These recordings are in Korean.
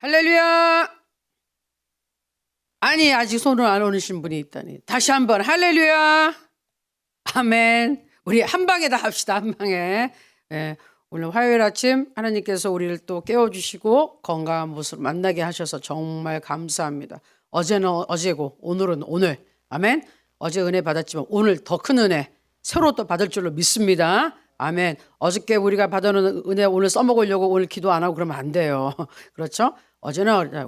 할렐루야. 아니 아직 손을 안 올리신 분이 있다니. 다시 한번 할렐루야. 아멘. 우리 한 방에 다 합시다. 한 방에. 예, 오늘 화요일 아침 하나님께서 우리를 또 깨워주시고 건강한 모습을 만나게 하셔서 정말 감사합니다. 어제는 어제고 오늘은 오늘. 아멘. 어제 은혜 받았지만 오늘 더 큰 은혜 새로 또 받을 줄로 믿습니다. 아멘. 어저께 우리가 받아놓은 은혜 오늘 써먹으려고 오늘 기도 안 하고 그러면 안 돼요. 그렇죠? 어제는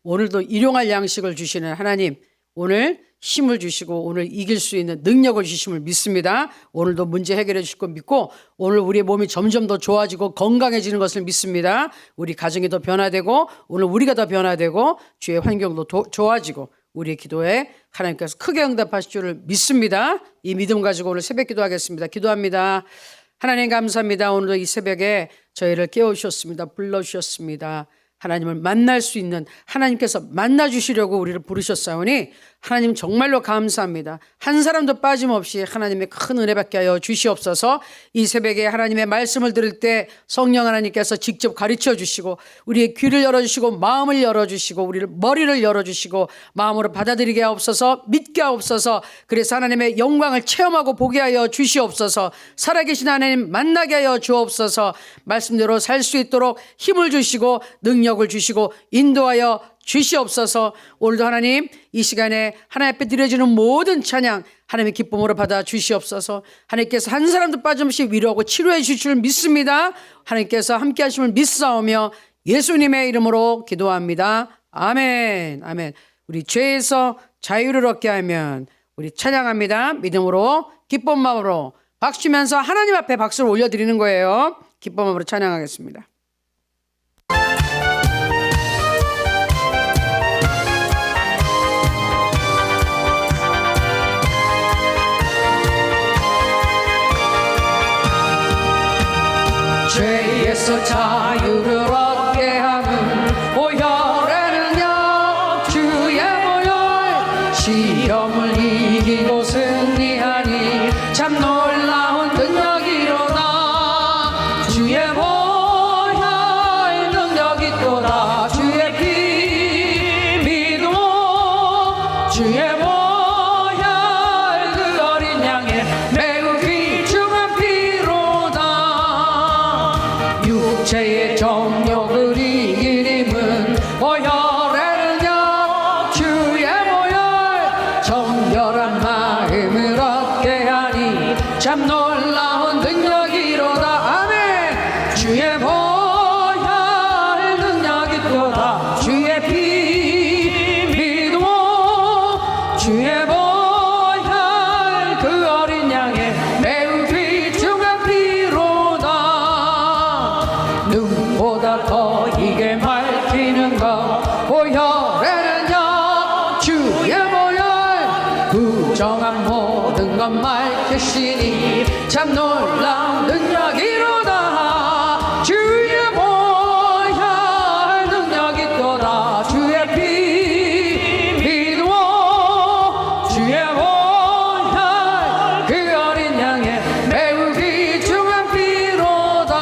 오늘도 일용할 양식을 주시는 하나님, 오늘 힘을 주시고 오늘 이길 수 있는 능력을 주심을 믿습니다. 오늘도 문제 해결해 주실 거 믿고 오늘 우리의 몸이 점점 더 좋아지고 건강해지는 것을 믿습니다. 우리 가정이 더 변화되고 오늘 우리가 더 변화되고 주의 환경도 좋아지고 우리의 기도에 하나님께서 크게 응답하실 줄을 믿습니다. 이 믿음 가지고 오늘 새벽 기도하겠습니다. 기도합니다. 하나님 감사합니다. 오늘도 이 새벽에 저희를 깨우셨습니다. 불러주셨습니다. 하나님을 만날 수 있는 하나님께서 만나주시려고 우리를 부르셨사오니 하나님 정말로 감사합니다. 한 사람도 빠짐없이 하나님의 큰 은혜 받게 하여 주시옵소서. 이 새벽에 하나님의 말씀을 들을 때 성령 하나님께서 직접 가르쳐 주시고 우리의 귀를 열어주시고 마음을 열어주시고 우리를 머리를 열어주시고 마음으로 받아들이게 하옵소서. 믿게 하옵소서. 그래서 하나님의 영광을 체험하고 보게 하여 주시옵소서. 살아계신 하나님 만나게 하여 주옵소서. 말씀대로 살 수 있도록 힘을 주시고 능력을 주시고 인도하여 주시옵소서. 오늘도 하나님 이 시간에 하나님 앞에 드려지는 모든 찬양 하나님의 기쁨으로 받아 주시옵소서. 하나님께서 한 사람도 빠짐없이 위로하고 치료해 주실 줄 믿습니다. 하나님께서 함께 하심을 믿사오며 예수님의 이름으로 기도합니다. 아멘. 아멘. 우리 죄에서 자유를 얻게 하면 우리 찬양합니다. 믿음으로 기쁜 마음으로 박수 치면서 하나님 앞에 박수를 올려드리는 거예요. 기쁜 마음으로 찬양하겠습니다. 죄에서 자유를 얻게 하는 보혈에는요 주의 보혈 시험을 이기고 승리하니 참 놀라운 능력이로다. 주의 보혈 능력이 있도다. 주의 피 믿음 주의 보혈 그 어린 양의 매우 귀중한 피로다. 육체의 정욕을 이긴 힘은 보혈에는요 주의 보혈 정결한 마음을 얻게 하니 참 놀라운 능력이로다. 아멘. 주의 보혈 능력이 있도다. 주의 피 믿음 주의 보혈 그 어린 양의 매우 귀중한 피로다. 눈보다 더 이게 밝히는 것 보혈에는요 주의 보혈 부정한 모든 것 밝히시니 참 놀라운 능력이로다. 주의 보혈 능력이 있도다. 주의 피 믿음 주의 보혈 그 어린 양의 매우 귀중한 피로다.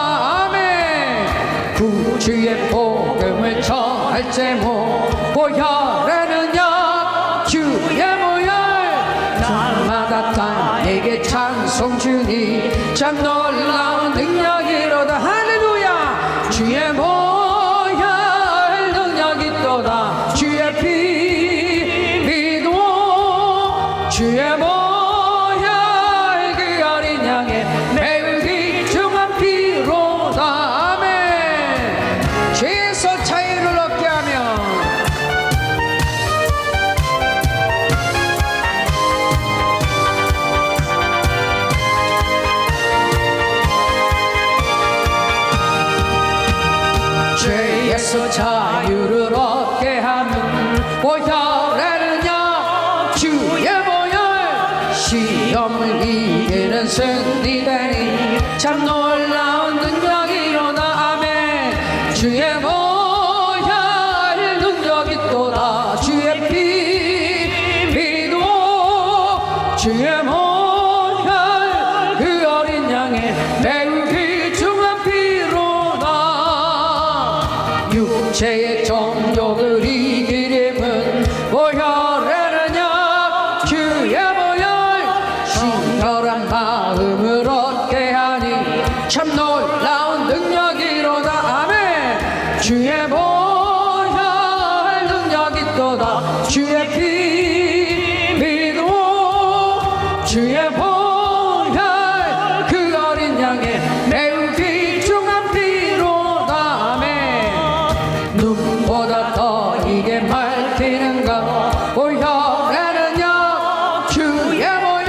아멘. 구주의 복음을 전할 제목 보혈에는요 주의 보혈 날마다 땅에게 찬송 주니 참 놀라운 능력이로다. 할렐루야. 주의 보혈 능력이 있도다. 주의 피 믿음 주의 보혈 그 어린 양의 매우 귀중한 피로다. 아멘. 죄에서 자유를 얻게 하며 죄에서 자유를 얻게 하는 보혈에는요 주의 보혈 시험을 이기는 승리되니 참 놀라운 능력이로다. 아멘. 주의 보혈 능력이 있도다. 주의 피 믿음 주의 보혈 그 어린 양의 매우 귀중한 피로다. 육체의 영역을 이길 힘은 보혈에느냐 주의 보혈 신결한 마음을 얻게 하니 참 놀라운 능력이로다. 아멘. 주의 보혈 능력이 있도다. 주의 피 믿고 주의 보혈 그 어린 양의 매우 귀중한 피로다. 아멘. 눈보다 더 이게 맑히는가 보혈에는요 주의 보혈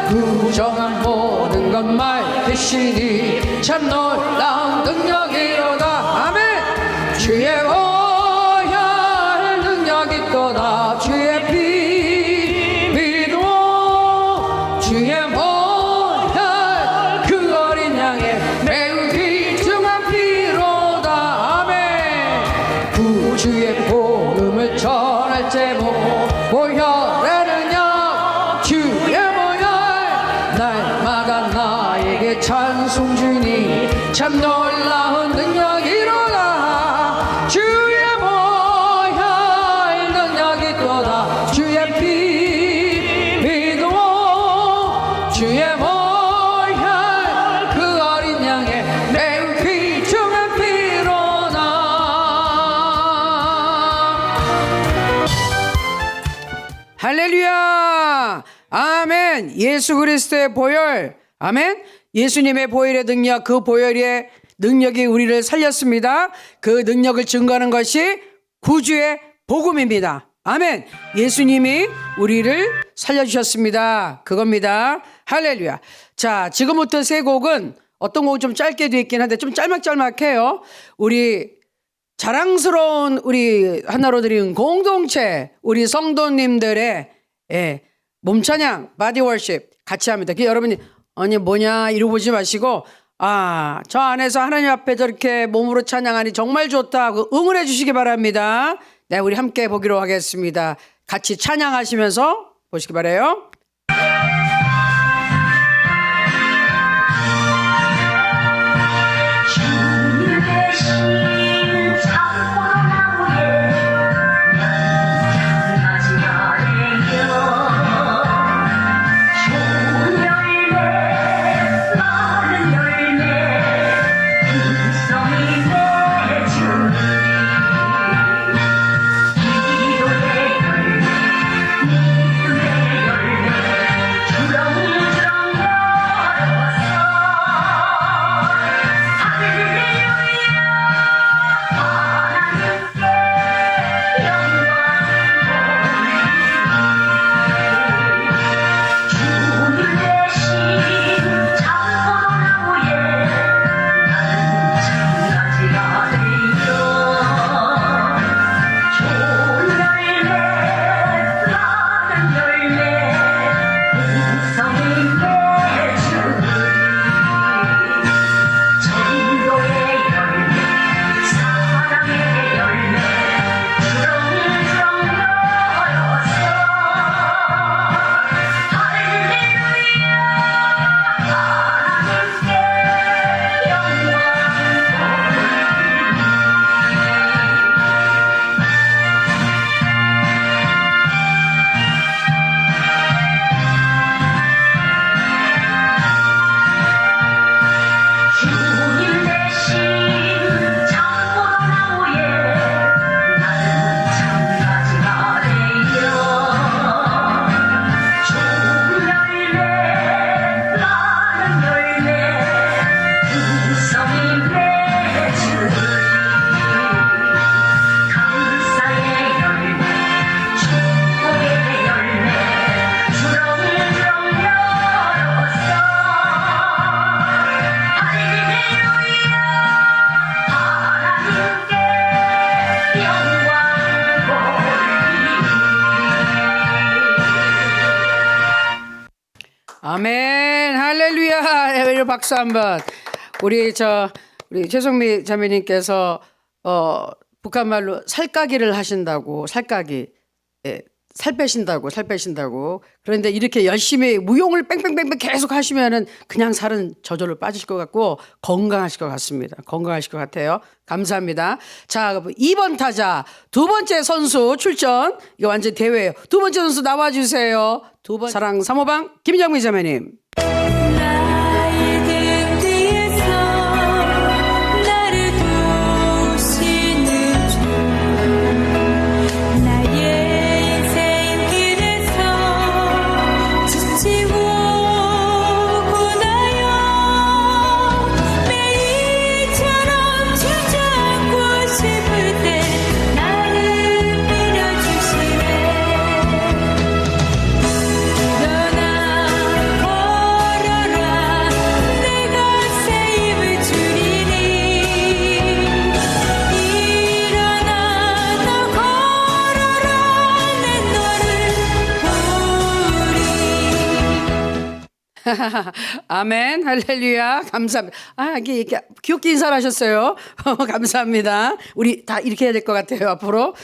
부정한 모든 것 맑히시니 참 놀라운 능력이로다. 아멘. 주의 보혈 능력이 있도다. 주의 피 믿고 주의 보혈 그 어린 양의 매우 귀중한 피로다. 아멘. 구주의 복음을 전할 제목 보혈에는요 주의 보혈 날마다 나에게 찬송 주니 참 놀라운 능력이로다. 주의 보혈 능력이 있도다. 주의 피 믿고 주의 보혈 그 어린 양의 매우 귀중한 피로다. 할렐루야. 아멘. 예수 그리스도의 보혈. 아멘. 예수님의 보혈의 능력, 그 보혈의 능력이 우리를 살렸습니다. 그 능력을 증거하는 것이 구주의 복음입니다. 아멘. 예수님이 우리를 살려주셨습니다. 그겁니다. 할렐루야. 자, 지금부터 세 곡은 어떤 곡은 좀 짧게 되어 있긴 한데 좀 짤막짤막해요. 우리 자랑스러운 우리 하나로 드린 공동체 우리 성도님들의 몸찬양 바디 월십 같이 합니다. 여러분이 아니 뭐냐 이러고 보지 마시고 저 안에서 하나님 앞에 저렇게 몸으로 찬양하니 정말 좋다고 응원해 주시기 바랍니다. 네, 우리 함께 보기로 하겠습니다. 같이 찬양하시면서 보시기 바라요. 아멘. 할렐루야. 박수 한번. 우리 최성미 자매님께서 북한 말로 살까기를 하신다고. 살까기. 살 빼신다고. 그런데 이렇게 열심히 무용을 뺑뺑뺑뺑 계속 하시면은 그냥 살은 저절로 빠지실 것 같고 건강하실 것 같습니다. 건강하실 것 같아요. 감사합니다. 자, 2번 타자 두 번째 선수 출전. 이거 완전 대회예요. 두 번째 선수 나와주세요. 두 번 사랑 3호방 김정미 자매님. 아멘, 할렐루야, 감사합니다. 이게 귀엽게 인사를 하셨어요. 감사합니다. 우리 다 이렇게 해야 될 것 같아요, 앞으로.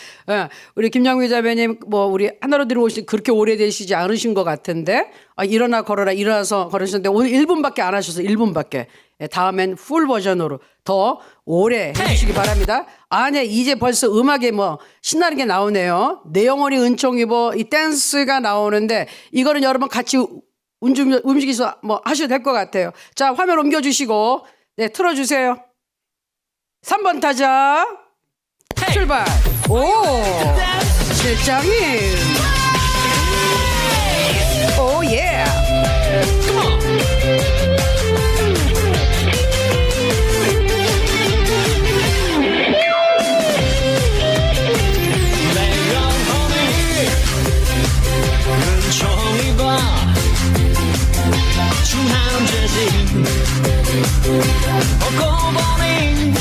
우리 김영미 자매님, 우리 하나로 들어오신 그렇게 오래되시지 않으신 것 같은데, 일어나 걸어라, 일어나서 걸으셨는데, 오늘 1분밖에 안 하셔서 1분밖에. 다음엔 풀 버전으로 더 오래 해주시기 바랍니다. 이제 벌써 음악에 신나는 게 나오네요. 내 영혼이 은총이 이 댄스가 나오는데, 이거는 여러분 같이 움직이서 하셔도 될 것 같아요. 자, 화면 옮겨주시고, 네, 틀어주세요. 3번 타자, 출발. 오, 실장님. 오, 예. 중한 죄진 벗고 버린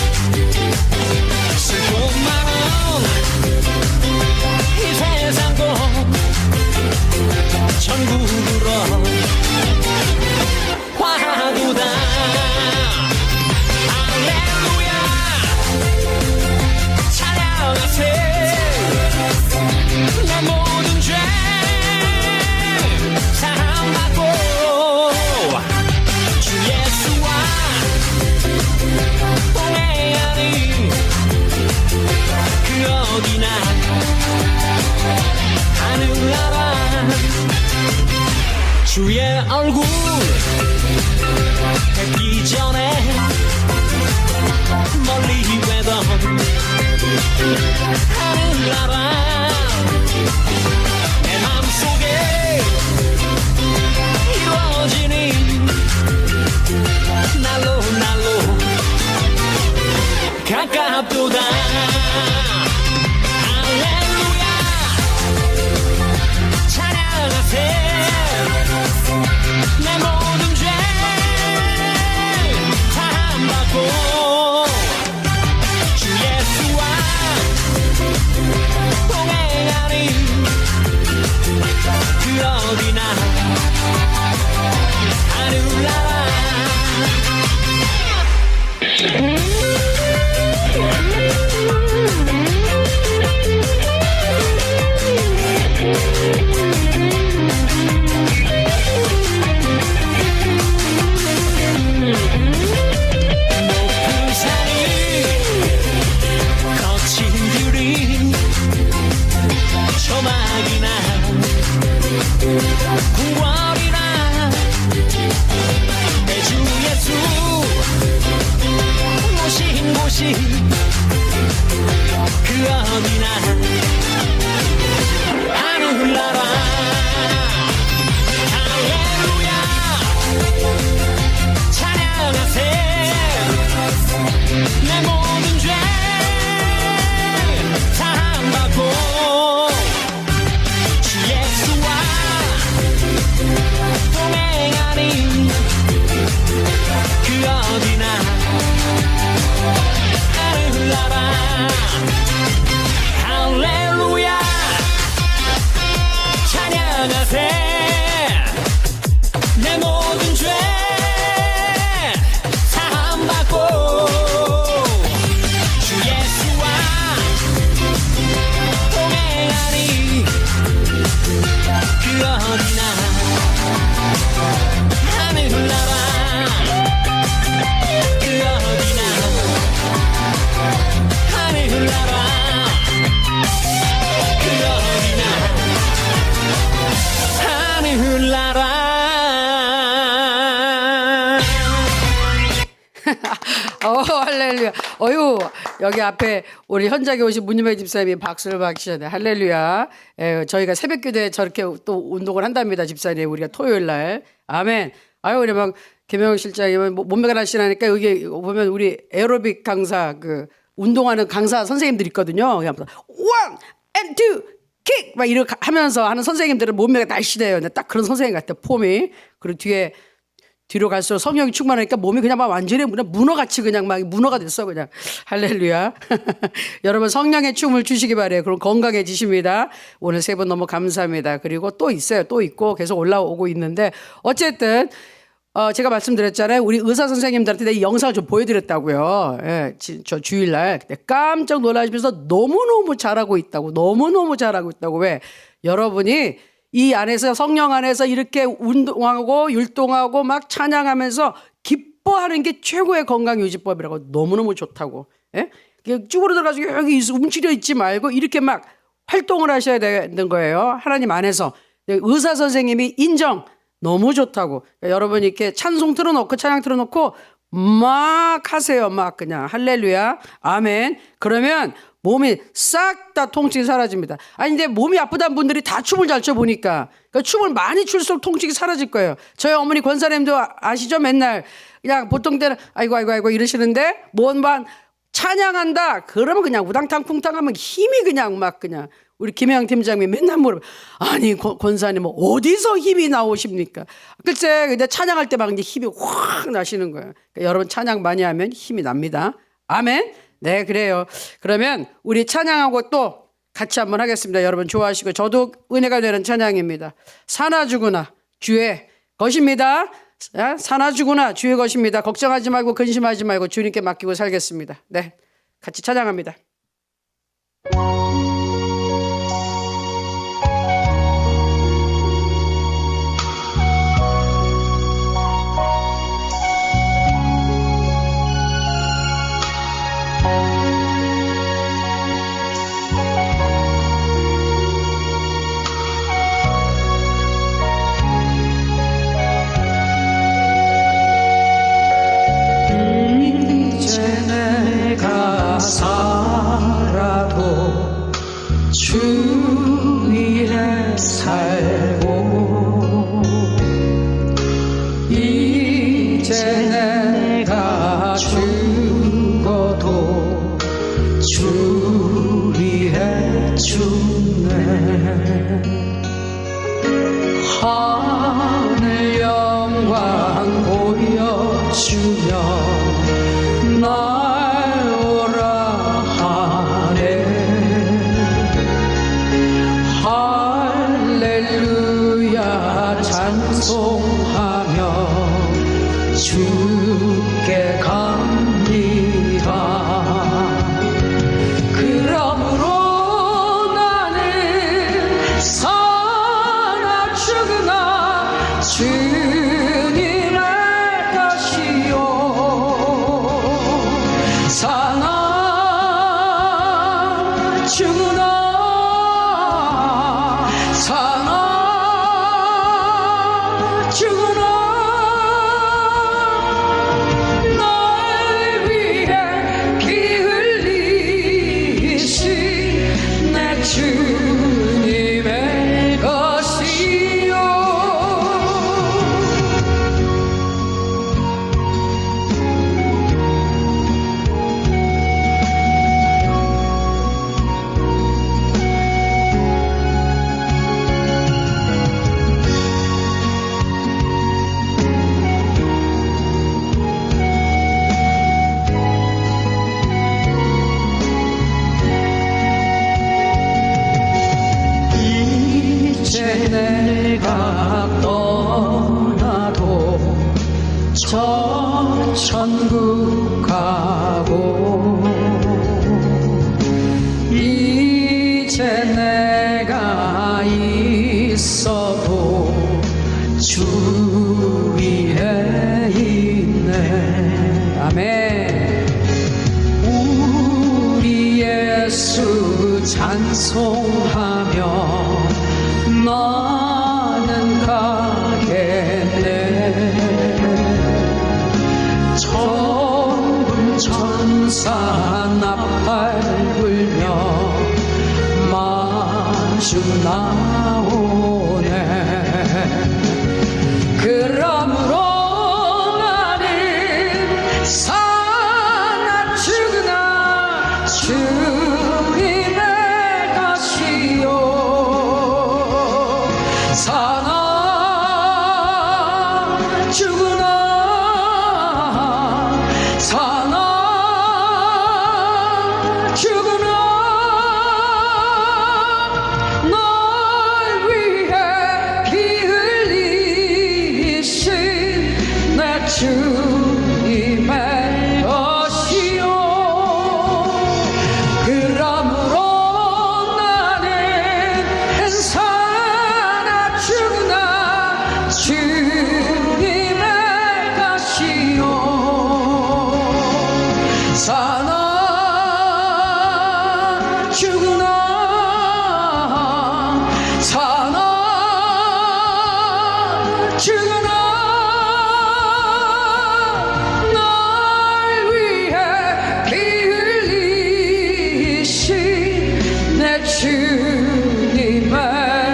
슬픔만은 이 세상도 천국으로 화두다. 할렐루야 찬양하세. 내 모든 죄 사함받고 어디나 하늘나라 주의 얼굴 뵙기 전에 멀리 외던 하늘나라 내 맘속에 이루어지는 날로 가깝도다. 내 모든 죄 사함받고 주 예수와 동행하는 그 어디나 하늘나라. 궁궐이나 내 주 예수 모신 곳이 그 어디나 하늘나라. 할렐루야 찬양하세. 내 모든 죄 사함받고 주 예수와 할렐루야. 여기 앞에 우리 현장에 오신 문유매 집사님이 박수를 박으셨네. 할렐루야. 저희가 새벽 교대에 저렇게 또 운동을 한답니다. 집사님. 우리가 토요일 날. 아멘. 우리 막 김영영 실장이 몸매가 날씬하니까 여기 보면 우리 에어로빅 강사 운동하는 강사 선생님들 있거든요. 그냥 원, 앤, 투, 킥! 막 이렇게 하면서 하는 선생님들은 몸매가 날씬해요. 근데 딱 그런 선생님 같아, 폼이. 그리고 뒤로 갈수록 성령이 충만하니까 몸이 그냥 막 완전히 문어같이 그냥 막 문어가 됐어, 그냥. 할렐루야. 여러분 성령의 춤을 주시기 바래요. 그럼 건강해지십니다. 오늘 세 분 너무 감사합니다. 그리고 또 있어요. 또 있고 계속 올라오고 있는데 어쨌든 제가 말씀드렸잖아요. 우리 의사 선생님들한테 내 이 영상을 좀 보여드렸다고요. 저 주일날. 깜짝 놀라시면서 너무너무 잘하고 있다고. 너무너무 잘하고 있다고. 왜? 여러분이 이 안에서 성령 안에서 이렇게 운동하고 율동하고 막 찬양하면서 기뻐하는 게 최고의 건강유지법이라고. 너무너무 좋다고. 예? 쭈그러 들어가서 여기 움츠려 있지 말고 이렇게 막 활동을 하셔야 되는 거예요. 하나님 안에서. 의사 선생님이 인정. 너무 좋다고. 그러니까 여러분 이렇게 찬송 틀어놓고 찬양 틀어놓고 막 하세요. 막 그냥 할렐루야. 아멘. 그러면 몸이 싹 다 통증이 사라집니다. 근데 몸이 아프다는 분들이 다 춤을 잘 춰 보니까 그러니까 춤을 많이 출수록 통증이 사라질 거예요. 저희 어머니 권사님도 아시죠? 맨날 그냥 보통 때는 아이고 이러시는데 뭔만 찬양한다. 그러면 그냥 우당탕 쿵탕 하면 힘이 그냥 막 그냥 우리 김혜영 팀장님이 맨날 물어봐. 아니 권사님 어디서 힘이 나오십니까? 글쎄 근데 찬양할 때 막 이제 힘이 확 나시는 거예요. 그러니까 여러분 찬양 많이 하면 힘이 납니다. 아멘. 네 그래요. 그러면 우리 찬양하고 또 같이 한번 하겠습니다. 여러분 좋아하시고 저도 은혜가 되는 찬양입니다. 사나주구나 주의 것입니다. 사나주구나 주의 것입니다. 걱정하지 말고 근심하지 말고 주님께 맡기고 살겠습니다. 네 같이 찬양합니다. 살아도 주 위에 살고 이제 내가 죽어도 주 위에 죽네 하늘 영광 보여주며 날 오라 하네 할렐루야 찬송하며 주께 갑니다 그러므로 나는 사나 죽으나 주님의 것이요 사나 죽으나 사나 죽으나 날 위해 피 흘리신 내 주님의 것이요 이제 내가 떠나도 저 천국 가고 이제 내가 있어도 주 위에 있네 아멘 우리 예수 찬송하며 나는 가겠네 천국 쭉 나오네. 그러므로 나는 사나 죽으나 주님의 것이요 사나 죽으나 사나 죽으나 널 위해 피 흘리신 내 주님의 것이요 그러므로 나는 사나 죽으나 주님의 것이요 사나 죽으나 사나 죽으나 날 위해 피 흘리신 내 주님의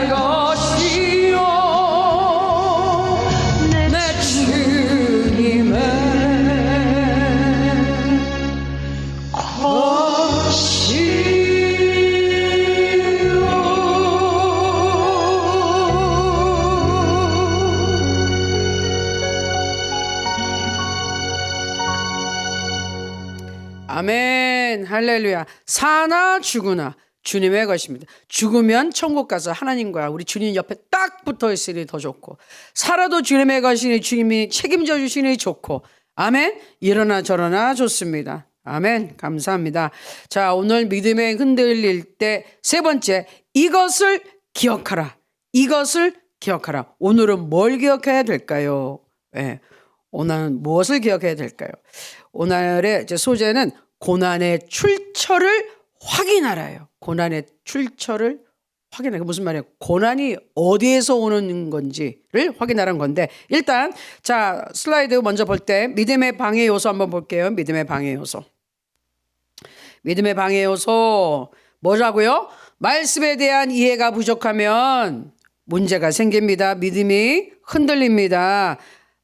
것이요 내 주님의 아멘. 할렐루야. 사나 죽으나 주님의 것입니다. 죽으면 천국 가서 하나님과 우리 주님 옆에 딱 붙어 있으니 더 좋고, 살아도 주님의 것이니 주님이 책임져 주시니 좋고, 아멘. 이러나 저러나 좋습니다. 아멘. 감사합니다. 자, 오늘 믿음에 흔들릴 때 세 번째, 이것을 기억하라. 이것을 기억하라. 오늘은 뭘 기억해야 될까요? 네. 오늘은 무엇을 기억해야 될까요? 오늘의 이제 소재는 고난의 출처를 확인하라요. 고난의 출처를 확인하라. 무슨 말이에요? 고난이 어디에서 오는 건지를 확인하라는 건데, 일단 자 슬라이드 먼저 볼 때 믿음의 방해 요소 한번 볼게요. 믿음의 방해 요소. 믿음의 방해 요소 뭐라고요? 말씀에 대한 이해가 부족하면 문제가 생깁니다. 믿음이 흔들립니다.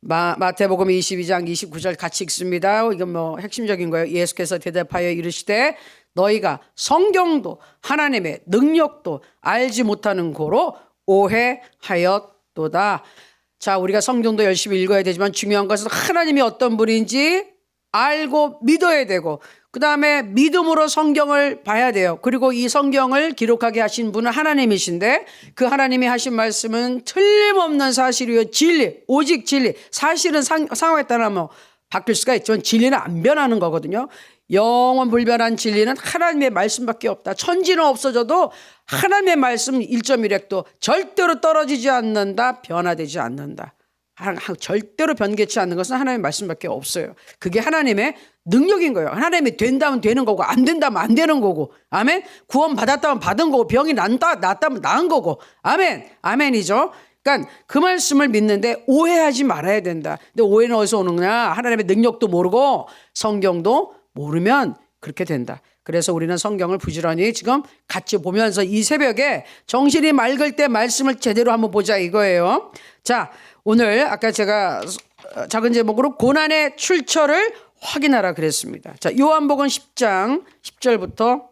마태복음 22장 29절 같이 읽습니다. 이건 뭐 핵심적인 거예요. 예수께서 대답하여 이르시되 너희가 성경도 하나님의 능력도 알지 못하는 고로 오해하였도다. 자, 우리가 성경도 열심히 읽어야 되지만 중요한 것은 하나님이 어떤 분인지 알고 믿어야 되고, 그 다음에 믿음으로 성경을 봐야 돼요. 그리고 이 성경을 기록하게 하신 분은 하나님이신데, 그 하나님이 하신 말씀은 틀림없는 사실이요 진리, 오직 진리. 사실은 상황에 따라 뭐 바뀔 수가 있지만 진리는 안 변하는 거거든요. 영원 불변한 진리는 하나님의 말씀밖에 없다. 천지는 없어져도 하나님의 말씀 1.1획도 절대로 떨어지지 않는다, 변화되지 않는다. 절대로 변개치 않는 것은 하나님의 말씀밖에 없어요. 그게 하나님의 능력인 거예요. 하나님이 된다면 되는 거고, 안 된다면 안 되는 거고, 아멘. 구원 받았다면 받은 거고, 병이 낫다면 나은 거고, 아멘. 아멘이죠. 그러니까 그 말씀을 믿는데 오해하지 말아야 된다. 근데 오해는 어디서 오느냐? 하나님의 능력도 모르고 성경도 모르면 그렇게 된다. 그래서 우리는 성경을 부지런히 지금 같이 보면서 이 새벽에 정신이 맑을 때 말씀을 제대로 한번 보자 이거예요. 자, 오늘 아까 제가 작은 제목으로 고난의 출처를 확인하라 그랬습니다. 자, 요한복음 10장 10절부터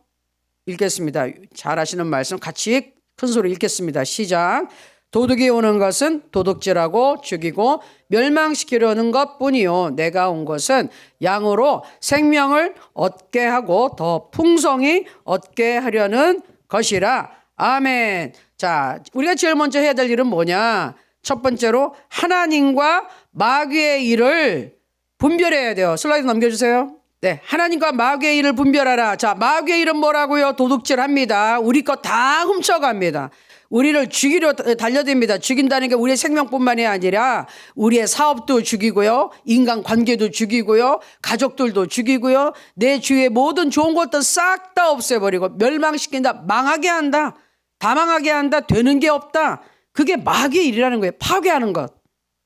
읽겠습니다. 잘 아시는 말씀 같이 큰 소리 읽겠습니다. 시작. 도둑이 오는 것은 도둑질하고 죽이고 멸망시키려는 것뿐이요, 내가 온 것은 양으로 생명을 얻게 하고 더 풍성히 얻게 하려는 것이라. 아멘. 자, 우리가 제일 먼저 해야 될 일은 뭐냐? 첫 번째로 하나님과 마귀의 일을 분별해야 돼요. 슬라이드 넘겨주세요. 네, 하나님과 마귀의 일을 분별하라. 자, 마귀의 일은 뭐라고요? 도둑질합니다. 우리 거 다 훔쳐갑니다. 우리를 죽이려 달려듭니다. 죽인다는 게 우리의 생명뿐만이 아니라 우리의 사업도 죽이고요, 인간관계도 죽이고요, 가족들도 죽이고요, 내 주위의 모든 좋은 것도 싹 다 없애버리고 멸망시킨다, 망하게 한다, 다 망하게 한다, 되는 게 없다. 그게 마귀의 일이라는 거예요. 파괴하는 것,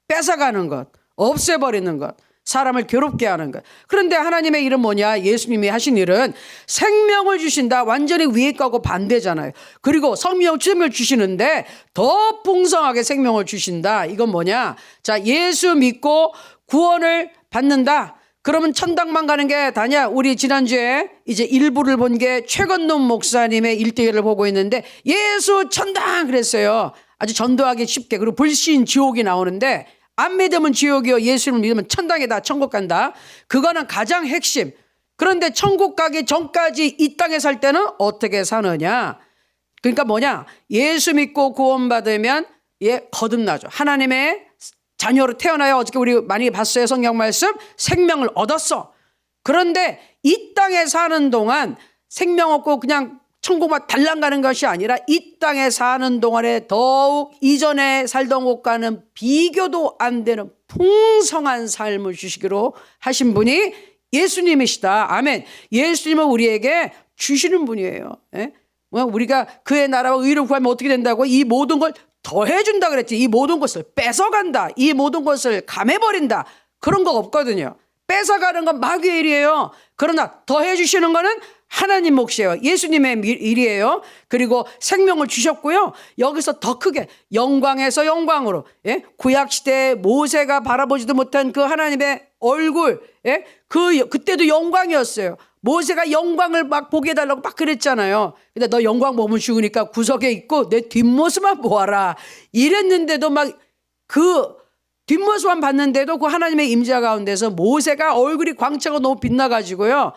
뺏어가는 것, 없애버리는 것. 사람을 괴롭게 하는 것. 그런데 하나님의 일은 뭐냐? 예수님이 하신 일은 생명을 주신다. 완전히 위에 거하고 반대잖아요. 그리고 생명을 주시는데 더 풍성하게 생명을 주신다. 이건 뭐냐? 자, 예수 믿고 구원을 받는다. 그러면 천당만 가는 게 다냐? 우리 지난주에 이제 일부를 본 게 최건놈 목사님의 일대기를 보고 있는데 예수 천당 그랬어요. 아주 전도하기 쉽게. 그리고 불신 지옥이 나오는데 안 믿으면 지옥이요, 예수를 믿으면 천당이다, 천국 간다. 그거는 가장 핵심. 그런데 천국 가기 전까지 이 땅에 살 때는 어떻게 사느냐? 그러니까 뭐냐? 예수 믿고 구원받으면 거듭나죠. 하나님의 자녀로 태어나요. 어저께 우리 많이 봤어요. 성경 말씀. 생명을 얻었어. 그런데 이 땅에 사는 동안 생명 얻고 그냥 천국만 달랑 가는 것이 아니라 이 땅에 사는 동안에 더욱 이전에 살던 곳과는 비교도 안 되는 풍성한 삶을 주시기로 하신 분이 예수님이시다. 아멘. 예수님은 우리에게 주시는 분이에요. 우리가 그의 나라와 의를 구하면 어떻게 된다고? 이 모든 걸 더해준다 그랬지. 이 모든 것을 뺏어간다. 이 모든 것을 감해버린다. 그런 거 없거든요. 뺏어가는 건 마귀의 일이에요. 그러나 더해주시는 거는 하나님 몫이에요. 예수님의 일이에요. 그리고 생명을 주셨고요. 여기서 더 크게 영광에서 영광으로, 구약시대에 모세가 바라보지도 못한 그 하나님의 얼굴, 그때도 영광이었어요. 모세가 영광을 막 보게 해달라고 막 그랬잖아요. 근데 너 영광 보면 죽으니까 구석에 있고 내 뒷모습만 보아라 이랬는데도 막 그 뒷모습만 봤는데도 그 하나님의 임재 가운데서 모세가 얼굴이 광채가 너무 빛나가지고요,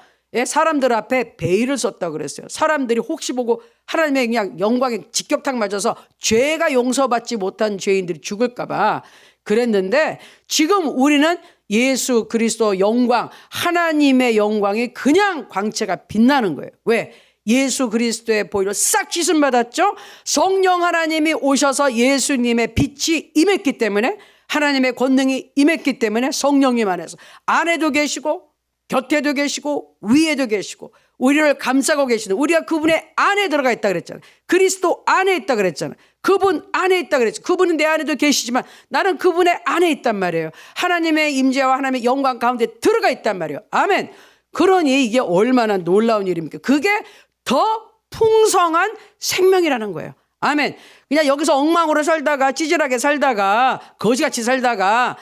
사람들 앞에 베일을 썼다고 그랬어요. 사람들이 혹시 보고 하나님의 그냥 영광에 직격탄 맞아서 죄가 용서받지 못한 죄인들이 죽을까봐 그랬는데, 지금 우리는 예수 그리스도 영광, 하나님의 영광이 그냥 광채가 빛나는 거예요. 왜? 예수 그리스도의 보혈로 싹 씻음 받았죠. 성령 하나님이 오셔서 예수님의 빛이 임했기 때문에, 하나님의 권능이 임했기 때문에 성령님 안에서 안에도 계시고 곁에도 계시고 위에도 계시고 우리를 감싸고 계시는, 우리가 그분의 안에 들어가 있다 그랬잖아요. 그리스도 안에 있다 그랬잖아요. 그분 안에 있다 그랬죠. 그분은 내 안에도 계시지만 나는 그분의 안에 있단 말이에요. 하나님의 임재와 하나님의 영광 가운데 들어가 있단 말이에요. 아멘. 그러니 이게 얼마나 놀라운 일입니까? 그게 더 풍성한 생명이라는 거예요. 아멘. 그냥 여기서 엉망으로 살다가 찌질하게 살다가 거지같이 살다가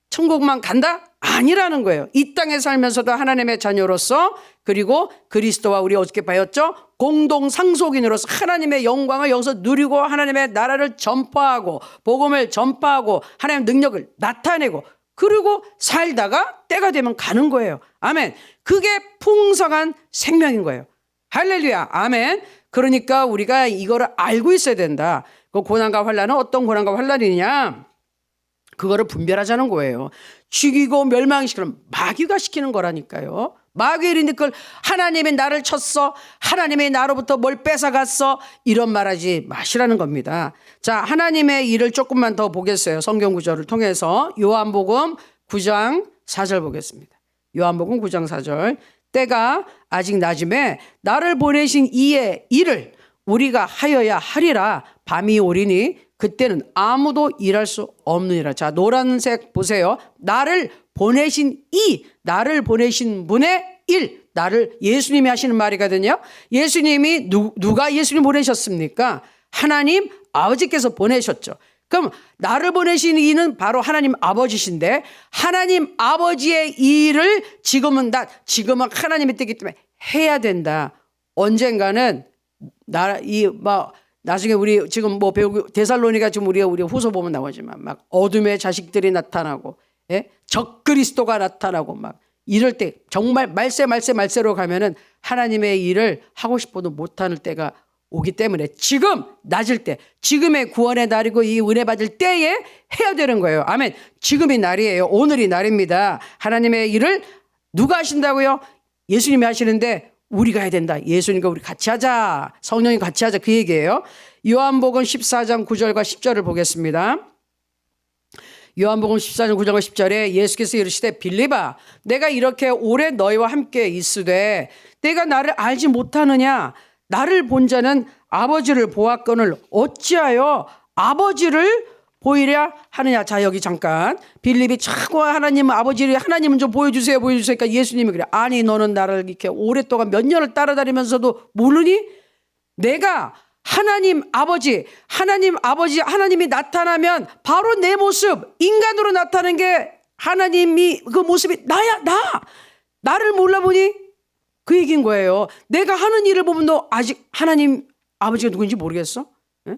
천국만 간다? 아니라는 거예요. 이 땅에 살면서도 하나님의 자녀로서, 그리고 그리스도와 우리 어저께 배웠죠? 공동 상속인으로서 하나님의 영광을 여기서 누리고 하나님의 나라를 전파하고 복음을 전파하고 하나님의 능력을 나타내고 그리고 살다가 때가 되면 가는 거예요. 아멘. 그게 풍성한 생명인 거예요. 할렐루야. 아멘. 그러니까 우리가 이거를 알고 있어야 된다. 그 고난과 환난은 어떤 고난과 환난이냐? 그거를 분별하자는 거예요. 죽이고 멸망시키는 마귀가 시키는 거라니까요. 마귀의 일인데 그걸 하나님이 나를 쳤어, 하나님이 나로부터 뭘 뺏어갔어, 이런 말하지 마시라는 겁니다. 자, 하나님의 일을 조금만 더 보겠어요. 성경 구절을 통해서 요한복음 9장 4절 보겠습니다. 요한복음 9장 4절. 때가 아직 낮음에 나를 보내신 이의 일을 우리가 하여야 하리라. 밤이 오리니 그때는 아무도 일할 수 없느니라. 자, 노란색 보세요. 나를 보내신 나를 보내신 분의 일, 나를 예수님이 하시는 말이거든요. 예수님이 누가 예수님 보내셨습니까? 하나님 아버지께서 보내셨죠. 그럼 나를 보내신 이는 바로 하나님 아버지신데, 하나님 아버지의 일을 지금은 하나님의 뜻이기 때문에 해야 된다. 언젠가는 나중에 우리 지금 배우고 데살로니가 지금 우리 후서 보면 나오지만 막 어둠의 자식들이 나타나고, 적그리스도가 나타나고 막 이럴 때 정말 말세로 가면은 하나님의 일을 하고 싶어도 못하는 때가 오기 때문에 지금 낮을 때, 지금의 구원의 날이고 이 은혜 받을 때에 해야 되는 거예요. 아멘. 지금이 날이에요. 오늘이 날입니다. 하나님의 일을 누가 하신다고요? 예수님이 하시는데 우리가 해야 된다. 예수님과 우리 같이 하자. 성령이 같이 하자. 그 얘기예요. 요한복음 14장 9절과 10절을 보겠습니다. 요한복음 14장 9절과 10절에 예수께서 이르시되 빌립아, 내가 이렇게 오래 너희와 함께 있으되 내가 나를 알지 못하느냐? 나를 본 자는 아버지를 보았거늘 어찌하여 아버지를 보이랴 하느냐. 자, 여기 잠깐 빌립이 자꾸 하나님 아버지를 하나님은 좀 보여주세요 그러니까 예수님이 그래. 아니 너는 나를 이렇게 오랫동안 몇 년을 따라다니면서도 모르니? 내가 하나님이 나타나면 바로 내 모습, 인간으로 나타나는 게 하나님이 그 모습이 나야, 나를 몰라보니? 그 얘기인 거예요. 내가 하는 일을 보면 너 아직 하나님 아버지가 누군지 모르겠어? 예?